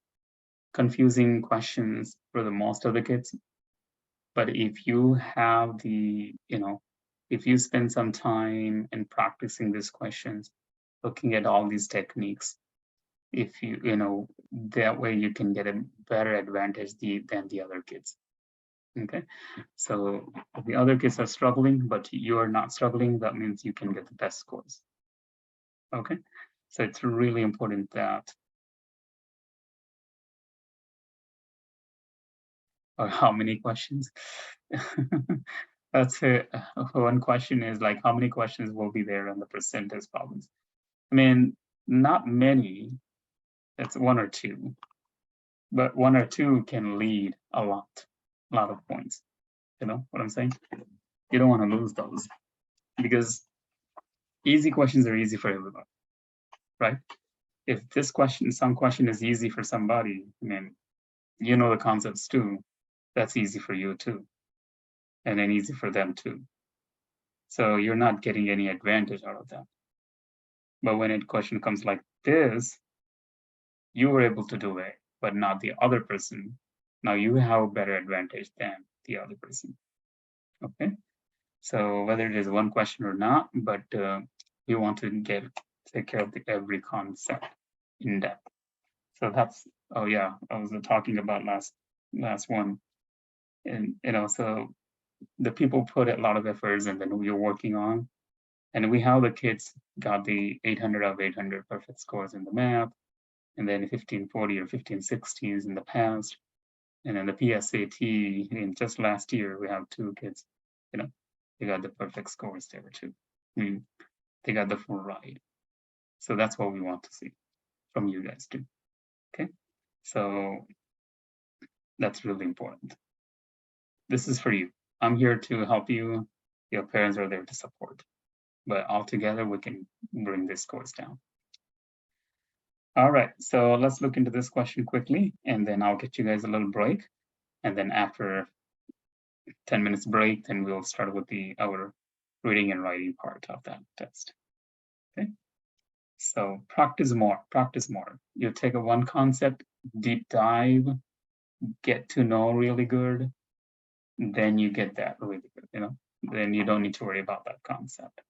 confusing questions for the most of the kids. But if you have the, if you spend some time in practicing these questions, looking at all these techniques, if you, that way you can get a better advantage than the other kids. Okay, so if the other kids are struggling, but you are not struggling, that means you can get the best scores. Okay, so it's really important that, or how many questions? That's it. One question is like, how many questions will be there on the percentage problems? I mean, not many, it's 1 or 2, but 1 or 2 can lead a lot of points. You know what I'm saying? You don't want to lose those because easy questions are easy for everybody, right? If this question, some question is easy for somebody, I mean, you know the concepts too, that's easy for you too, and then easy for them too. So you're not getting any advantage out of that. But when a question comes like this, you were able to do it, but not the other person. Now you have a better advantage than the other person. Okay, so whether it is one question or not, but you want to take care of every concept in depth. So that's, oh yeah, I was talking about last one, and so the people put a lot of efforts, and then we're working on, and we have the kids got the 800 out of 800 perfect scores in the math, and then 1540 or 1560s in the past, and then the PSAT in just last year we have 2 kids, they got the perfect scores there too. They got the full ride. So that's what we want to see from you guys too. Okay, so that's really important. This is for you. I'm here to help you. Your parents are there to support, but all together we can bring this course down. All right, so let's look into this question quickly, and then I'll get you guys a little break. And then after 10 minutes break, then we'll start with our reading and writing part of that test. Okay, so practice more, practice more. You take a one concept, deep dive, get to know really good, then you get that really good, then you don't need to worry about that concept.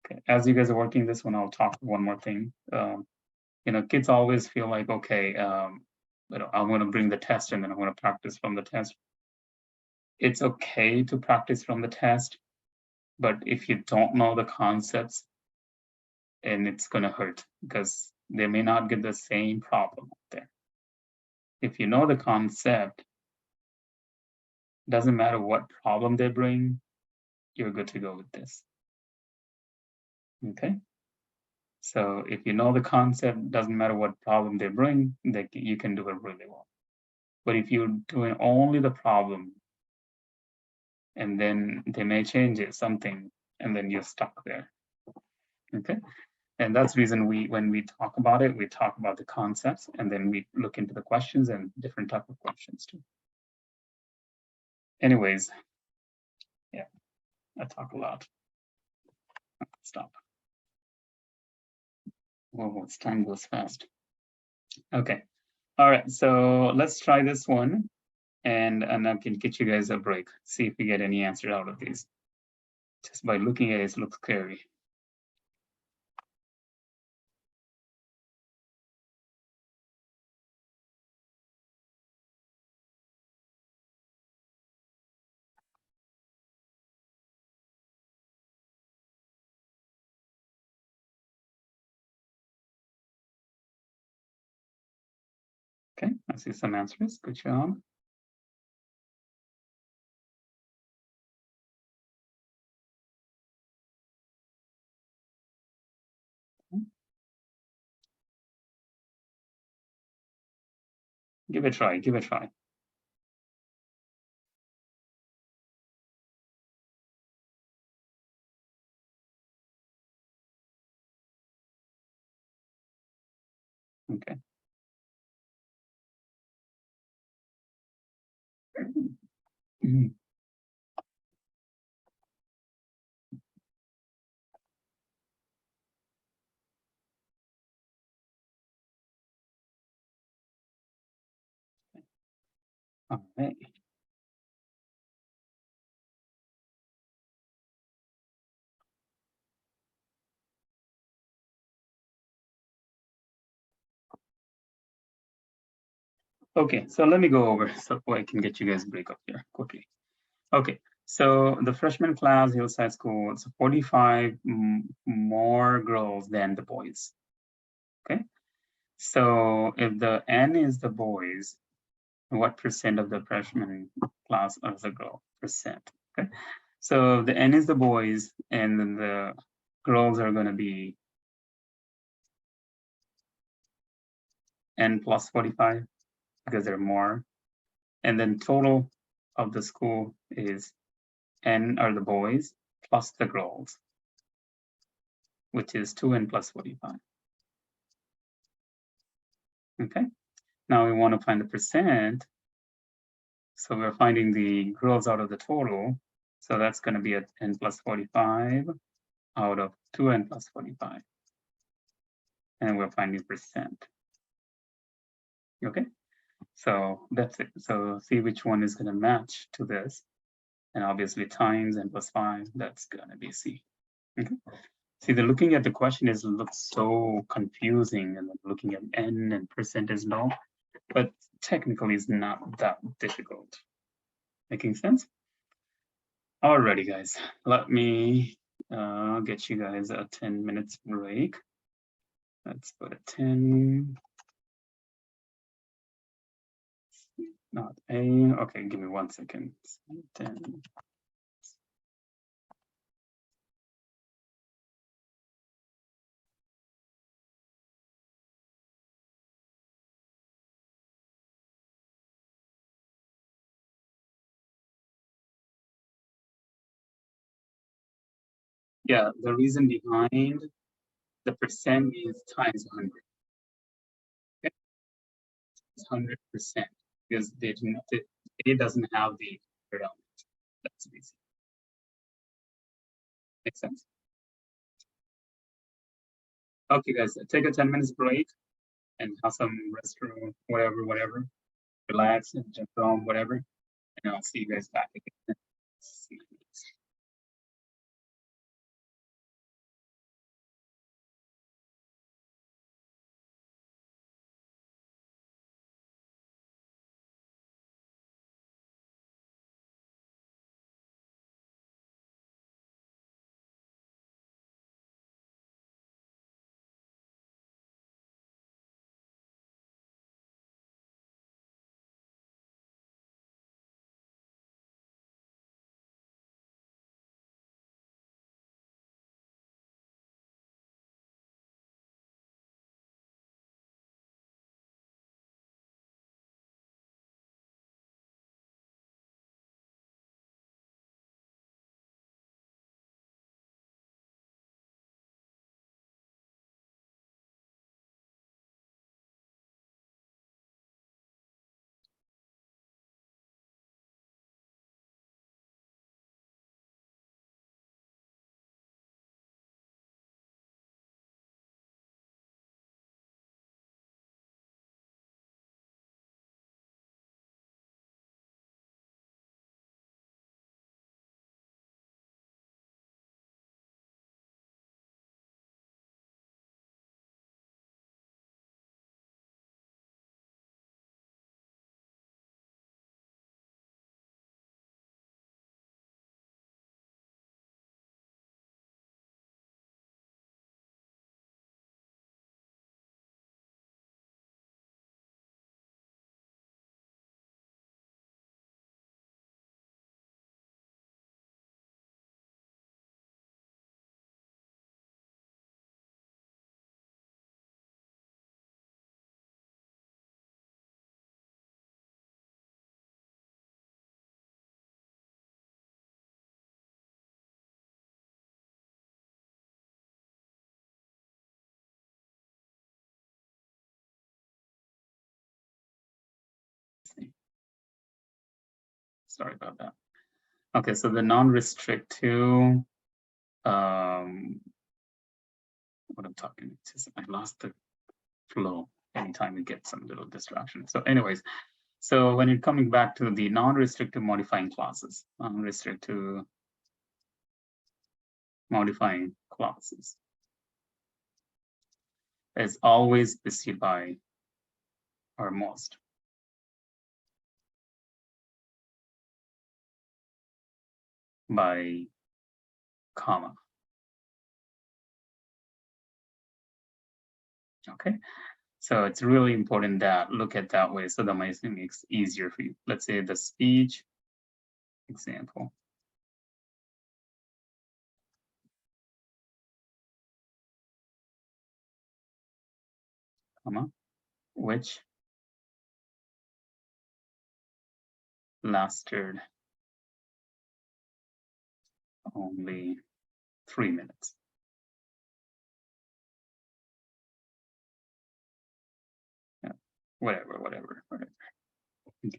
Okay, as you guys are working this one, I'll talk one more thing. Kids always feel like, okay, I'm going to bring the test and then I'm going to practice from the test. It's okay to practice from the test, But if you don't know the concepts, and it's gonna hurt because they may not get the same problem out there. If you know the concept, doesn't matter what problem they bring, you're good to go with this. Okay. So if you know the concept, doesn't matter what problem they bring, you can do it really well. But if you're doing only the problem, and then they may change it something, and then you're stuck there. Okay. And that's the reason when we talk about it, we talk about the concepts, and then we look into the questions and different type of questions too. Anyways, yeah, I talk a lot. Stop. Whoa, it's time goes fast. Okay. All right, so let's try this one, and I can get you guys a break. See if we get any answer out of these. Just by looking at it, it looks scary. Okay, I see some answers. Good job. Give it a try, give it a try. Okay. Mhm. All right. Okay, so let me go over so I can get you guys a break up here quickly. Okay, so the freshman class, Hillside School, it's 45 more girls than the boys. Okay, so if the N is the boys, what percent of the freshman class is a girl? Percent. Okay, so the N is the boys, and then the girls are going to be N plus 45 because there are more, and then total of the school is N are the boys plus the girls, which is 2N plus 45. Okay, now we want to find the percent. So we're finding the girls out of the total. So that's going to be at N plus 45 out of 2N plus 45. And we're finding percent. Okay, so that's it. So see which one is going to match to this. And obviously times N plus 5, that's going to be C. Okay. See, the looking at the question looks so confusing, and looking at N and percent is no, but technically it's not that difficult. Making sense? Alrighty, guys, let me get you guys a 10 minutes break. Let's put a 10. Not A. Okay, give me 1 second. 10. Yeah, the reason behind the percent is times 100. Okay? It's 100% because it doesn't have the element. That's easy. Makes sense? Okay, guys, take a 10 minutes break and have some restroom, whatever. Relax and jump around, whatever. And I'll see you guys back again. Sorry about that. Okay, so the non-restrictive, what I'm talking, I lost the flow anytime we get some little distraction. So anyways, so when you're coming back to the non-restrictive modifying clauses, non-restrictive modifying clauses is always preceded by or most. By comma. Okay, so it's really important that look at that way, so that makes it easier for you. Let's say the speech example. Comma, which lasted only 3 minutes. Yeah, whatever. Okay.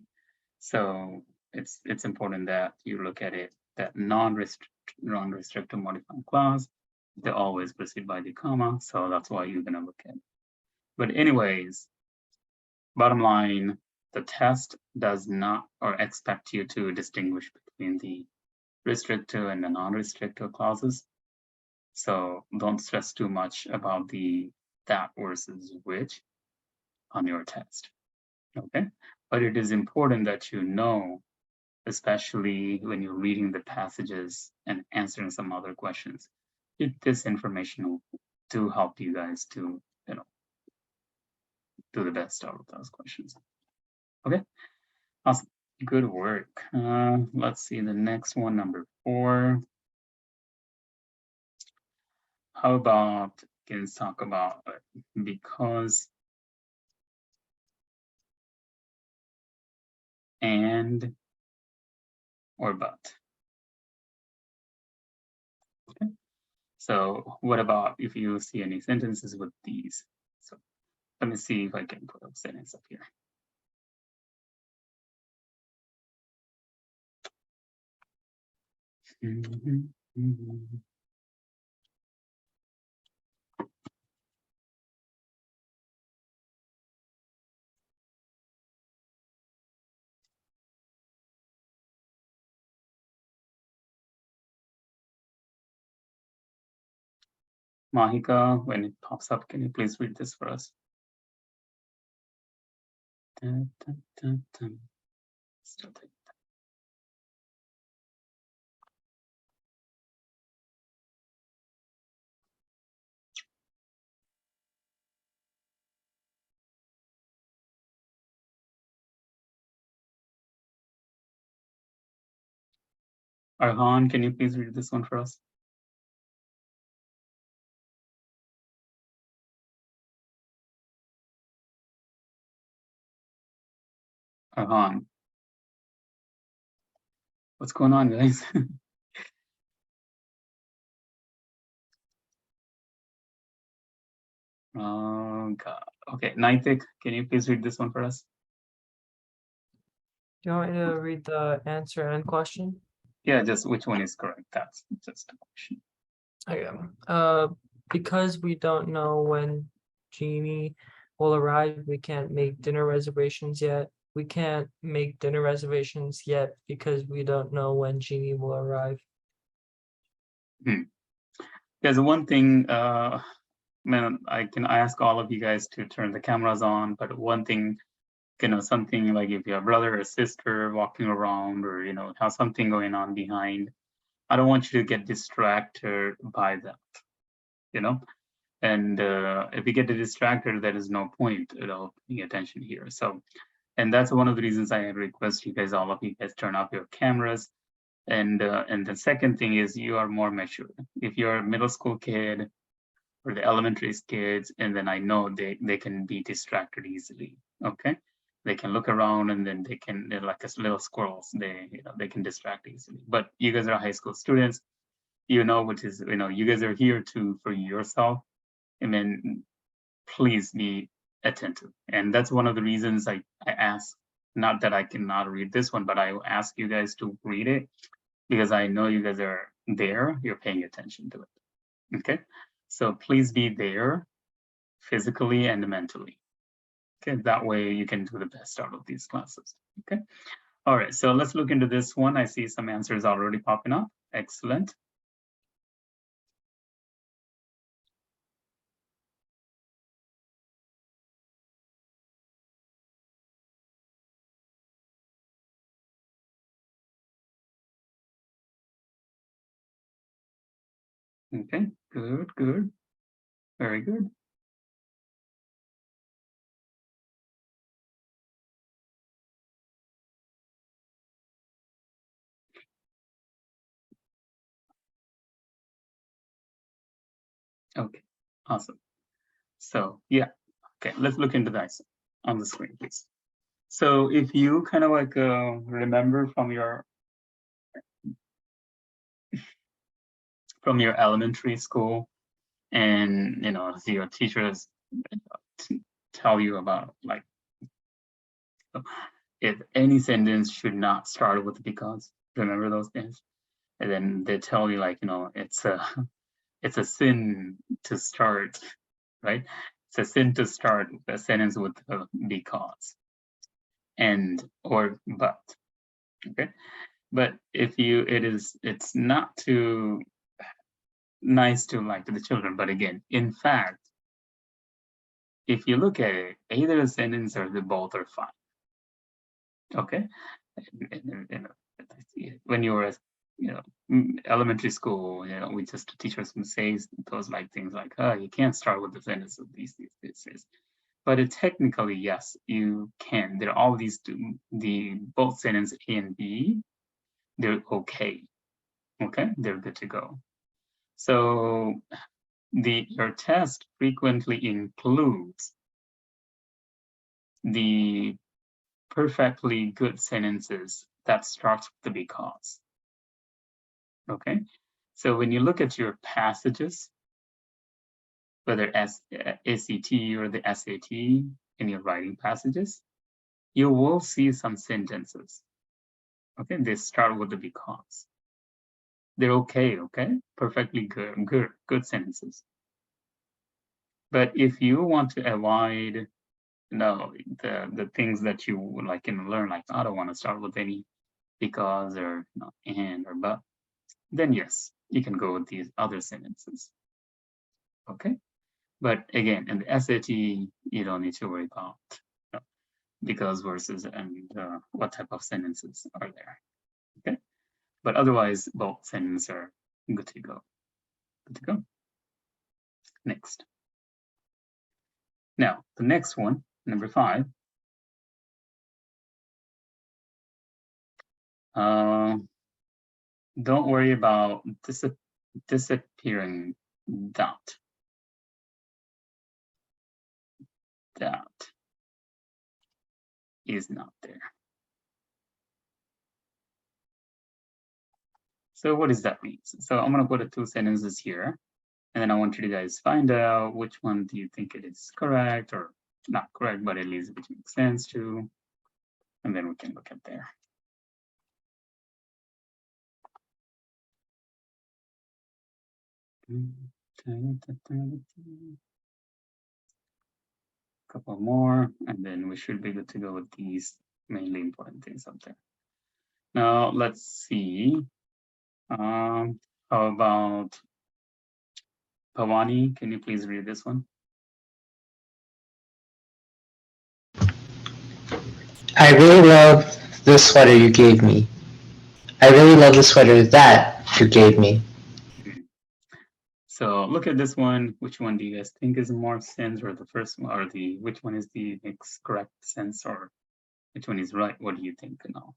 So it's important that you look at it, that non-restrictive modifying clause, they always precede by the comma, so that's why you're gonna look at it. But anyways, bottom line, the test does not or expect you to distinguish between the restrictive and the non-restrictive clauses. So don't stress too much about the that versus which on your test. Okay, but it is important that you know, especially when you're reading the passages and answering some other questions, this information will help you guys to, you know, do the best out of those questions. Okay, awesome, good work. Let's see the next one, number 4. How about, let's talk about because and or but. Okay. So what about if you see any sentences with these? So let me see if I can put a sentence up here. Mahika, when it pops up, can you please read this for us? Dun, dun, dun, dun. Still take that. Arhan, can you please read this one for us? Arhan. What's going on, guys? Oh, God. Okay, Naitik, can you please read this one for us? Do you want me to read the answer and question? Yeah, just which one is correct? That's just a question. Okay. Because we don't know when Jeannie will arrive, we can't make dinner reservations yet. We can't make dinner reservations yet because we don't know when Jeannie will arrive. There's one thing, man, I can ask all of you guys to turn the cameras on, but one thing, you know, something like if you have a brother or sister walking around or, you know, have something going on behind, I don't want you to get distracted by that, you know? And if you get distracted, there is no point, you know, paying attention here. So, and that's one of the reasons I request you guys, all of you guys, turn off your cameras. And the second thing is you are more mature. If you're a middle school kid or the elementary kids, and then I know they can be distracted easily. Okay, they can look around and then they're like little squirrels. They can distract easily. But you guys are high school students. You know, which is, you know, you guys are here for yourself. And then please be attentive. And that's one of the reasons I ask Not that I cannot read this one, but I will ask you guys to read it because I know you guys are there, you're paying attention to it. Okay, so please be there physically and mentally. Okay, that way you can do the best out of these classes. Okay, all right, so let's look into this one. I see some answers already popping up. Excellent. Okay, good, good, very good. Okay, awesome. So yeah, okay, let's look into that on the screen, please. So if you kind of like remember from your elementary school, and you know your teachers tell you about like if any sentence should not start with because. Remember those things? And then they tell you like, you know, it's a sin to start, right? It's a sin to start a sentence with because and or but. Okay, but if you it's not too nice to like to the children, but again, in fact, if you look at it, either the sentence or the both are fine. Okay, when you were, you know, elementary school, you know, we just teachers would say those like things like, oh, you can't start with the sentence of these. But it technically, yes, you can. There are all these the both sentence A and B, they're okay. Okay, they're good to go. So your test frequently includes the perfectly good sentences that starts with the because. Okay, so when you look at your passages, whether ACT or the SAT in your writing passages, you will see some sentences. Okay, they start with the because. They're okay, perfectly good sentences. But if you want to avoid the things that you would like can learn, like I don't want to start with any because or and or but, then yes, you can go with these other sentences. Okay, but again, in the SAT, you don't need to worry about because versus and what type of sentences are there. Okay, but otherwise, both sentences are good to go. Good to go. Next. Now, the next one, number 5. Don't worry about disappearing dot. That is not there. So what does that mean? So I'm going to put 2 sentences here, and then I want you to guys find out which one do you think it is correct or not correct, but at least it makes sense to, and then we can look at there. Couple more, and then we should be good to go with these mainly important things up there. Now let's see. How about Pavani? Can you please read this one? I really love the sweater you gave me. I really love the sweater that you gave me. So look at this one. Which one do you guys think is more sense, or the first one, or which one is the next correct sense, or which one is right? What do you think now?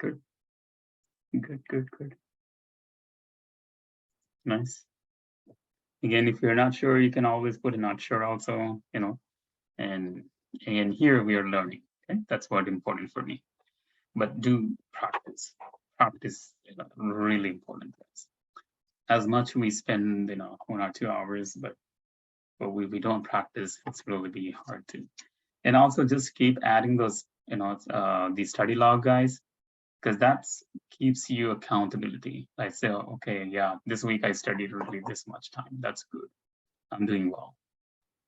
Good. Good, good, good. Nice. Again, if you're not sure, you can always put a not sure also, you know, and here we are learning. Okay, that's what important for me. But do practice. Practice is really important. As much we spend, you know, 1 or 2 hours, but we don't practice, it's really be hard to. And also just keep adding those, you know, the study log guys, because that's keeps you accountability. I say, okay, yeah, this week I studied really this much time. That's good. I'm doing well.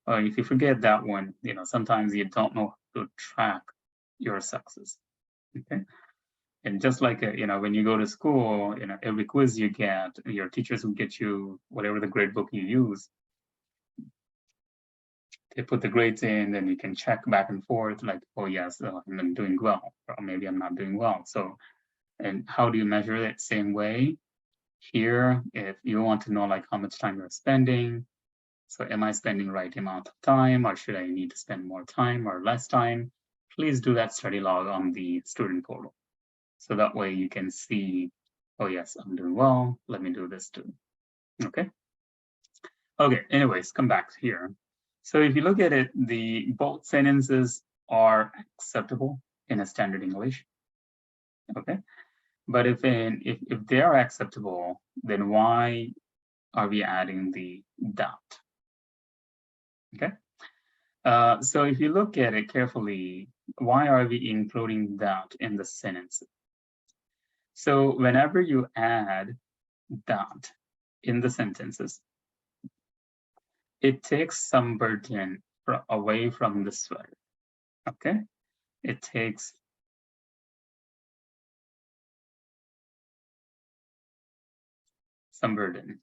If you forget that one, you know, sometimes you don't know how to track your success. Okay. And just like, you know, when you go to school, you know, every quiz you get, your teachers will get you whatever the grade book you use. They put the grades in, then you can check back and forth, like, oh yes, I'm doing well, or maybe I'm not doing well. So, and how do you measure it? Same way here, if you want to know like how much time you're spending. So am I spending right amount of time, or should I need to spend more time or less time? Please do that study log on the student portal. So that way you can see, oh yes, I'm doing well, let me do this too, okay? Okay, anyways, come back here. So if you look at it, both sentences are acceptable in a standard English, okay? But if they are acceptable, then why are we adding the dot? Okay. So if you look at it carefully, why are we including that in the sentence? So whenever you add that in the sentences, it takes some burden away from the sweater, okay? It takes some burden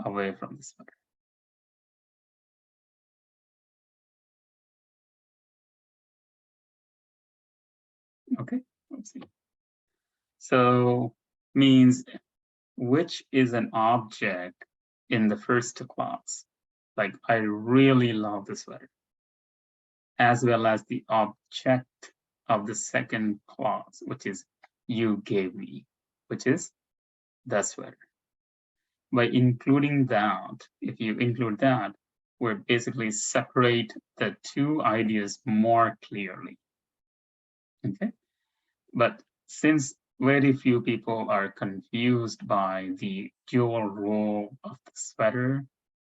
away from the sweater. Okay, let's see. So means which is an object in the first clause. Like, I really love the sweater. As well as the object of the second clause, which is you gave me, which is the sweater. By including that, if you include that, we're basically separate the two ideas more clearly. Okay, but since very few people are confused by the dual role of the sweater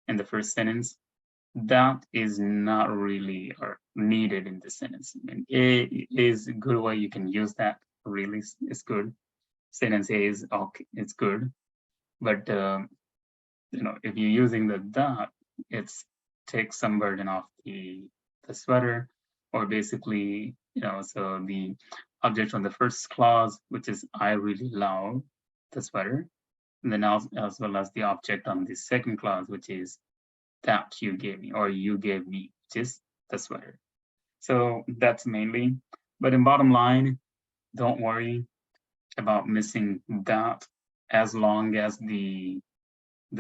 in the first sentence, that is not really needed in the sentence. I mean, A is a good way you can use that, really is good. Sentence A is okay, it's good. But you know, if you're using the dot, it's takes some burden off the sweater, or basically, you know, so the object on the first clause, which is I really love the sweater, and then as well as the object on the second clause, which is that you gave me, or you gave me, which is the sweater. So that's mainly, but in bottom line, don't worry about missing that as long as the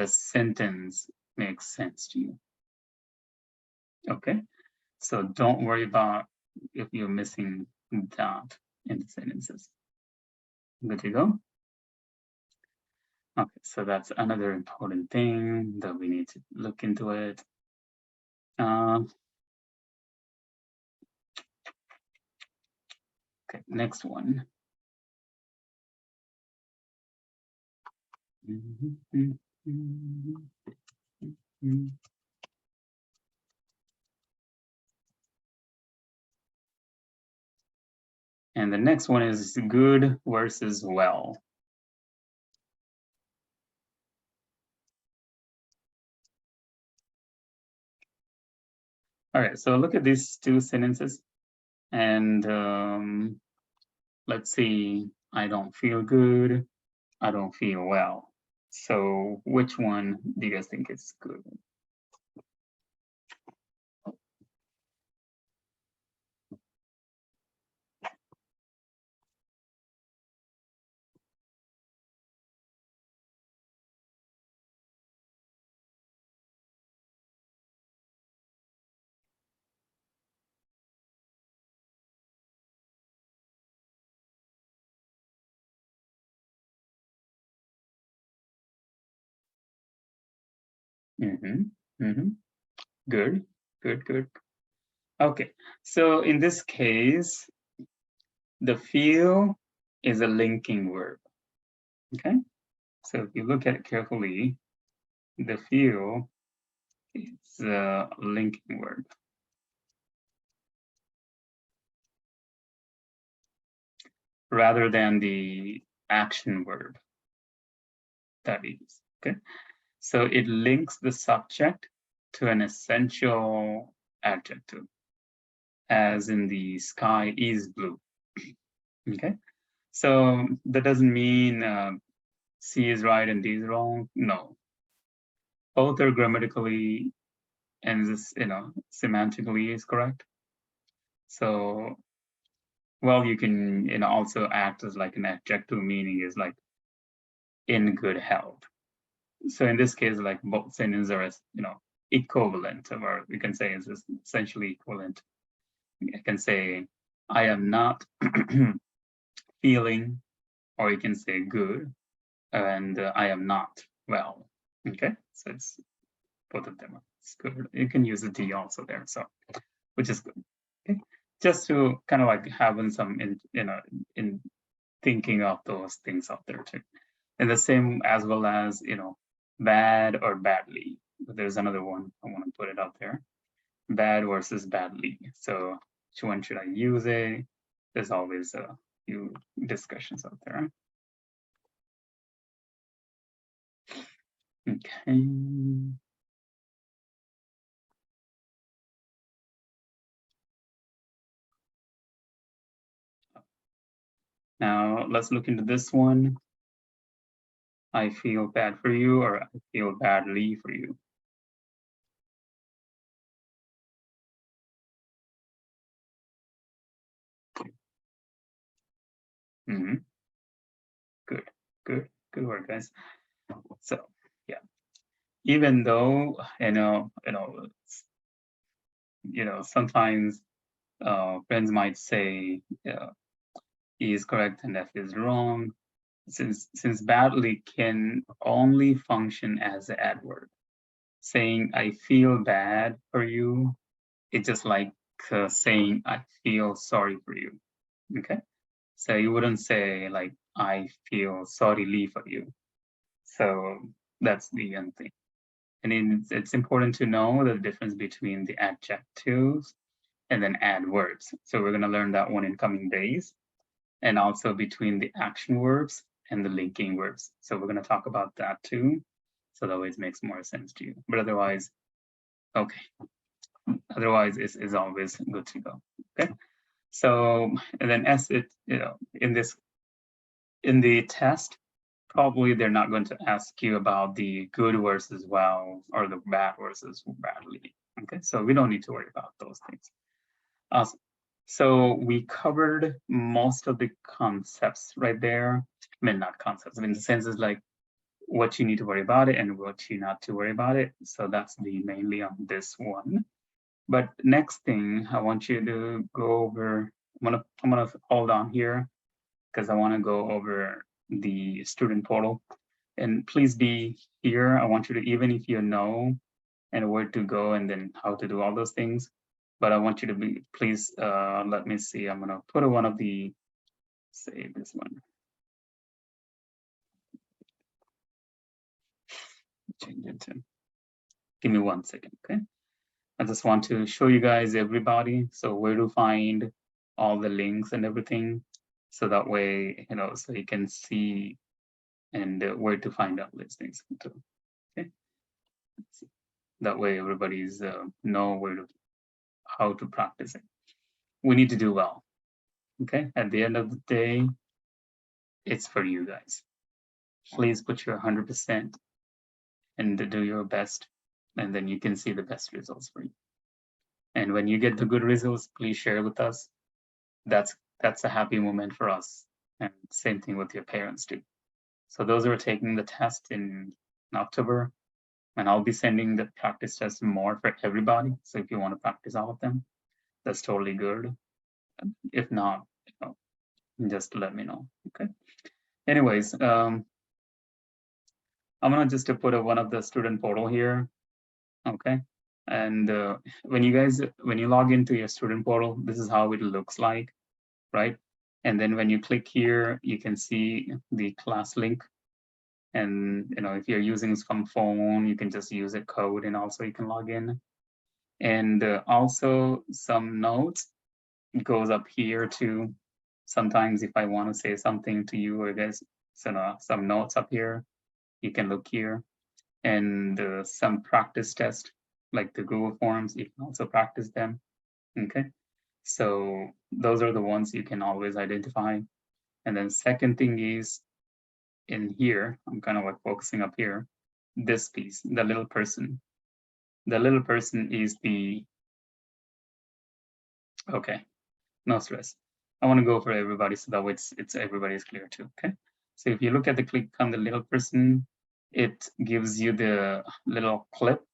sentence makes sense to you. Okay, so don't worry about if you're missing that in the sentences. Good to go. Okay, so that's another important thing that we need to look into it. Okay, next one. And the next one is good versus well. All right, so look at these two sentences, and let's see, I don't feel good, I don't feel well. So which one do you guys think is good? Good, good, good. Okay, so in this case, the feel is a linking verb. Okay, so if you look at it carefully, the feel is a linking verb. Rather than the action verb that is, okay? So it links the subject to an essential adjective, as in the sky is blue, okay? So that doesn't mean C is right and D is wrong, no. Both are grammatically and this, semantically is correct. So, well, you can, also act as like an adjective, meaning is like in good health. So in this case, like both sentences are, equivalent, or we can say is essentially equivalent. I can say, I am not feeling, or you can say good, and I am not well. Okay, so it's both of them. It's good. You can use a D also there, so which is good. Okay, just to kind of like having some in thinking of those things out there too, and the same as well as bad or badly. There's another one I want to put it out there. Bad versus badly. So which one should I use it? There's always a few discussions out there. Okay. Now let's look into this one. I feel bad for you, or I feel badly for you. Good, good, good work, guys. So yeah, even though sometimes friends might say E is correct and F is wrong, since badly can only function as an adverb. Saying I feel bad for you, it's just like saying I feel sorry for you. Okay, so you wouldn't say like I feel sorry for you. So that's the end thing. And it's important to know the difference between the adjectives and then adverbs. So we're going to learn that one in coming days, and also between the action verbs and the linking verbs. So we're going to talk about that too. So that always makes more sense to you. But otherwise, okay. Otherwise, it's always good to go. Okay. So, and then as it, in the test, probably they're not going to ask you about the good versus well, or the bad versus badly. Okay, so we don't need to worry about those things. Awesome. So we covered most of the concepts right there. I mean, not concepts, I mean, the sense is like what you need to worry about it and what you not to worry about it. So that's the mainly on this one. But next thing I want you to go over, I'm gonna hold on here because I want to go over the student portal. And please be here. I want you to, even if you know and where to go and then how to do all those things, but I want you to be, please, let me see. I'm gonna put one of the, say this one. Change it to, give me 1 second, okay? I just want to show you guys everybody. So where to find all the links and everything. So that way, so you can see and where to find out these things too. Okay. That way everybody's know where to, how to practice it. We need to do well. Okay. At the end of the day, it's for you guys. Please put your 100% and do your best, and then you can see the best results for you. And when you get the good results, please share with us. That's a happy moment for us. And same thing with your parents too. So those who are taking the test in October, and I'll be sending the practice tests more for everybody. So if you want to practice all of them, that's totally good. If not, just let me know. Okay. Anyways, I'm gonna just put one of the student portal here. Okay. And when you log into your student portal, this is how it looks like, right? And then when you click here, you can see the class link. And if you're using some phone, you can just use a code, and also you can log in. And also some notes goes up here too. Sometimes if I want to say something to you, or there's some notes up here, you can look here. And some practice test, like the Google Forms, you can also practice them. Okay, so those are the ones you can always identify. And then second thing is in here, I'm kind of like focusing up here, this piece, the little person. The little person is the, okay, no stress. I want to go for everybody so that way it's everybody's clear too. Okay, so if you look at the click on the little person, it gives you the little clip.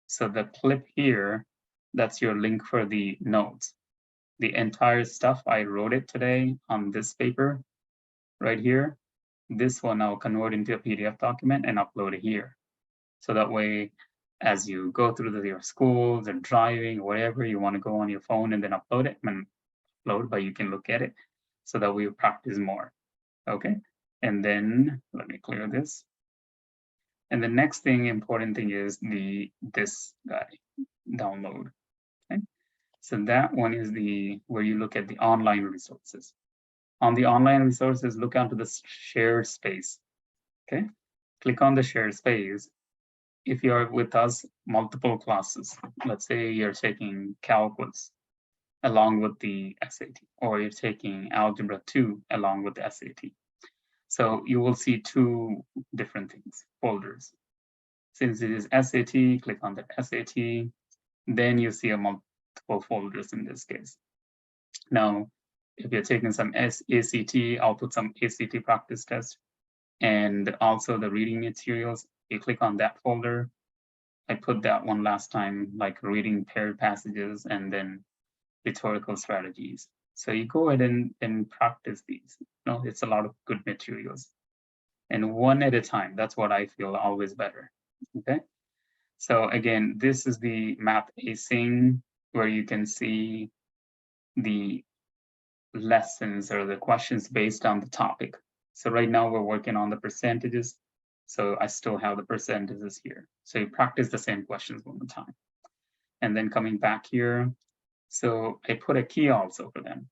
So the clip here, that's your link for the notes. The entire stuff, I wrote it today on this paper right here. This one I'll convert into a PDF document and upload it here. So that way, as you go through your schools or driving, or whatever, you want to go on your phone and then upload it, but you can look at it so that we practice more. Okay, and then let me clear this. And the next thing, important thing is this guy, download. Okay, so that one is where you look at the online resources. On the online resources, look onto the shared space. Okay, click on the shared space. If you're with us, multiple classes, let's say you're taking calculus along with the SAT, or you're taking algebra 2 along with the SAT. So you will see two different things, folders. Since it is SAT, click on the SAT, then you see a multiple folders in this case. Now, if you're taking some ACT, I'll put some ACT practice test, and also the reading materials, you click on that folder. I put that one last time, like reading paired passages and then rhetorical strategies. So you go ahead and practice these. It's a lot of good materials. And one at a time, that's what I feel always better, okay? So again, this is the math acing, where you can see the lessons or the questions based on the topic. So right now we're working on the percentages. So I still have the percentages here. So you practice the same questions one more time. And then coming back here, so I put a key also for them.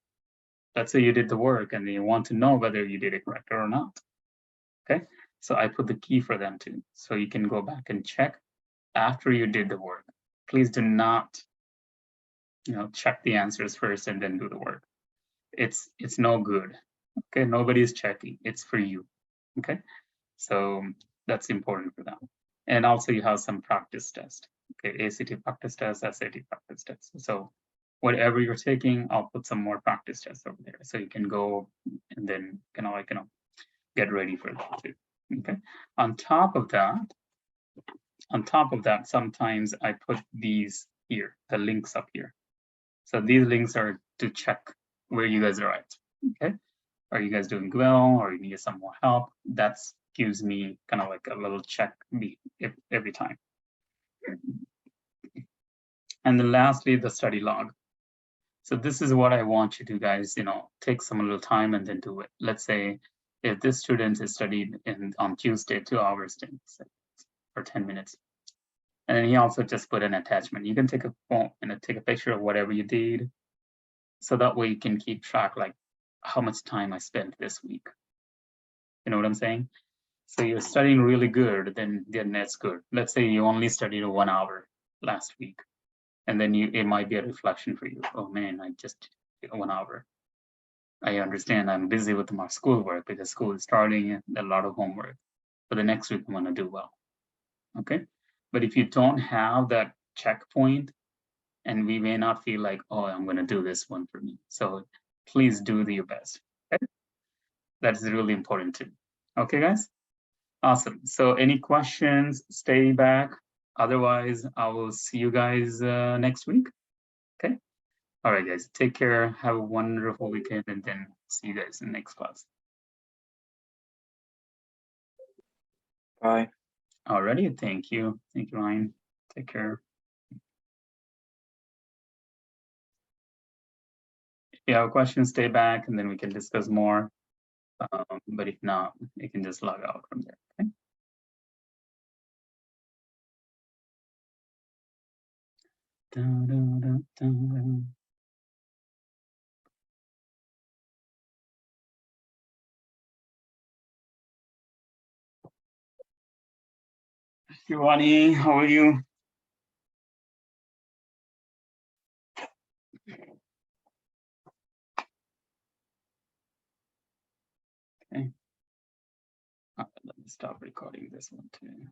Let's say you did the work and you want to know whether you did it correct or not. Okay, so I put the key for them too. So you can go back and check after you did the work. Please do not, check the answers first and then do the work. It's no good. Okay, nobody's checking. It's for you. Okay, so that's important for them. And also you have some practice test. Okay, ACT practice test, SAT practice test. So whatever you're taking, I'll put some more practice tests over there, so you can go and then get ready for that too. Okay. On top of that, sometimes I put these here, the links up here. So these links are to check where you guys are at. Okay. Are you guys doing well, or you need some more help? That gives me kind of like a little check every time. And then lastly, the study log. So this is what I want you to guys, take some little time and then do it. Let's say if this student is studied on Tuesday, 2 hours for 10 minutes. And then he also just put an attachment. You can take a phone and take a picture of whatever you did. So that way you can keep track, like how much time I spent this week. You know what I'm saying? So you're studying really good, then that's good. Let's say you only studied 1 hour last week. And then it might be a reflection for you. Oh man, I just did 1 hour. I understand I'm busy with my schoolwork because school is starting, a lot of homework. But the next week I'm gonna do well, okay? But if you don't have that checkpoint, and we may not feel like, oh, I'm gonna do this one for me. So please do your best, okay? That's really important too. Okay, guys? Awesome. So any questions, stay back. Otherwise, I will see you guys next week. Okay. All right, guys. Take care. Have a wonderful weekend, and then see you guys in the next class. Bye. Alrighty. Thank you. Thank you, Ryan. Take care. If you have questions, stay back and then we can discuss more. But if not, you can just log out from there. Okay. Dun, dun, dun, dun, dun. Shivani, how are you? Okay. Let me stop recording this one too.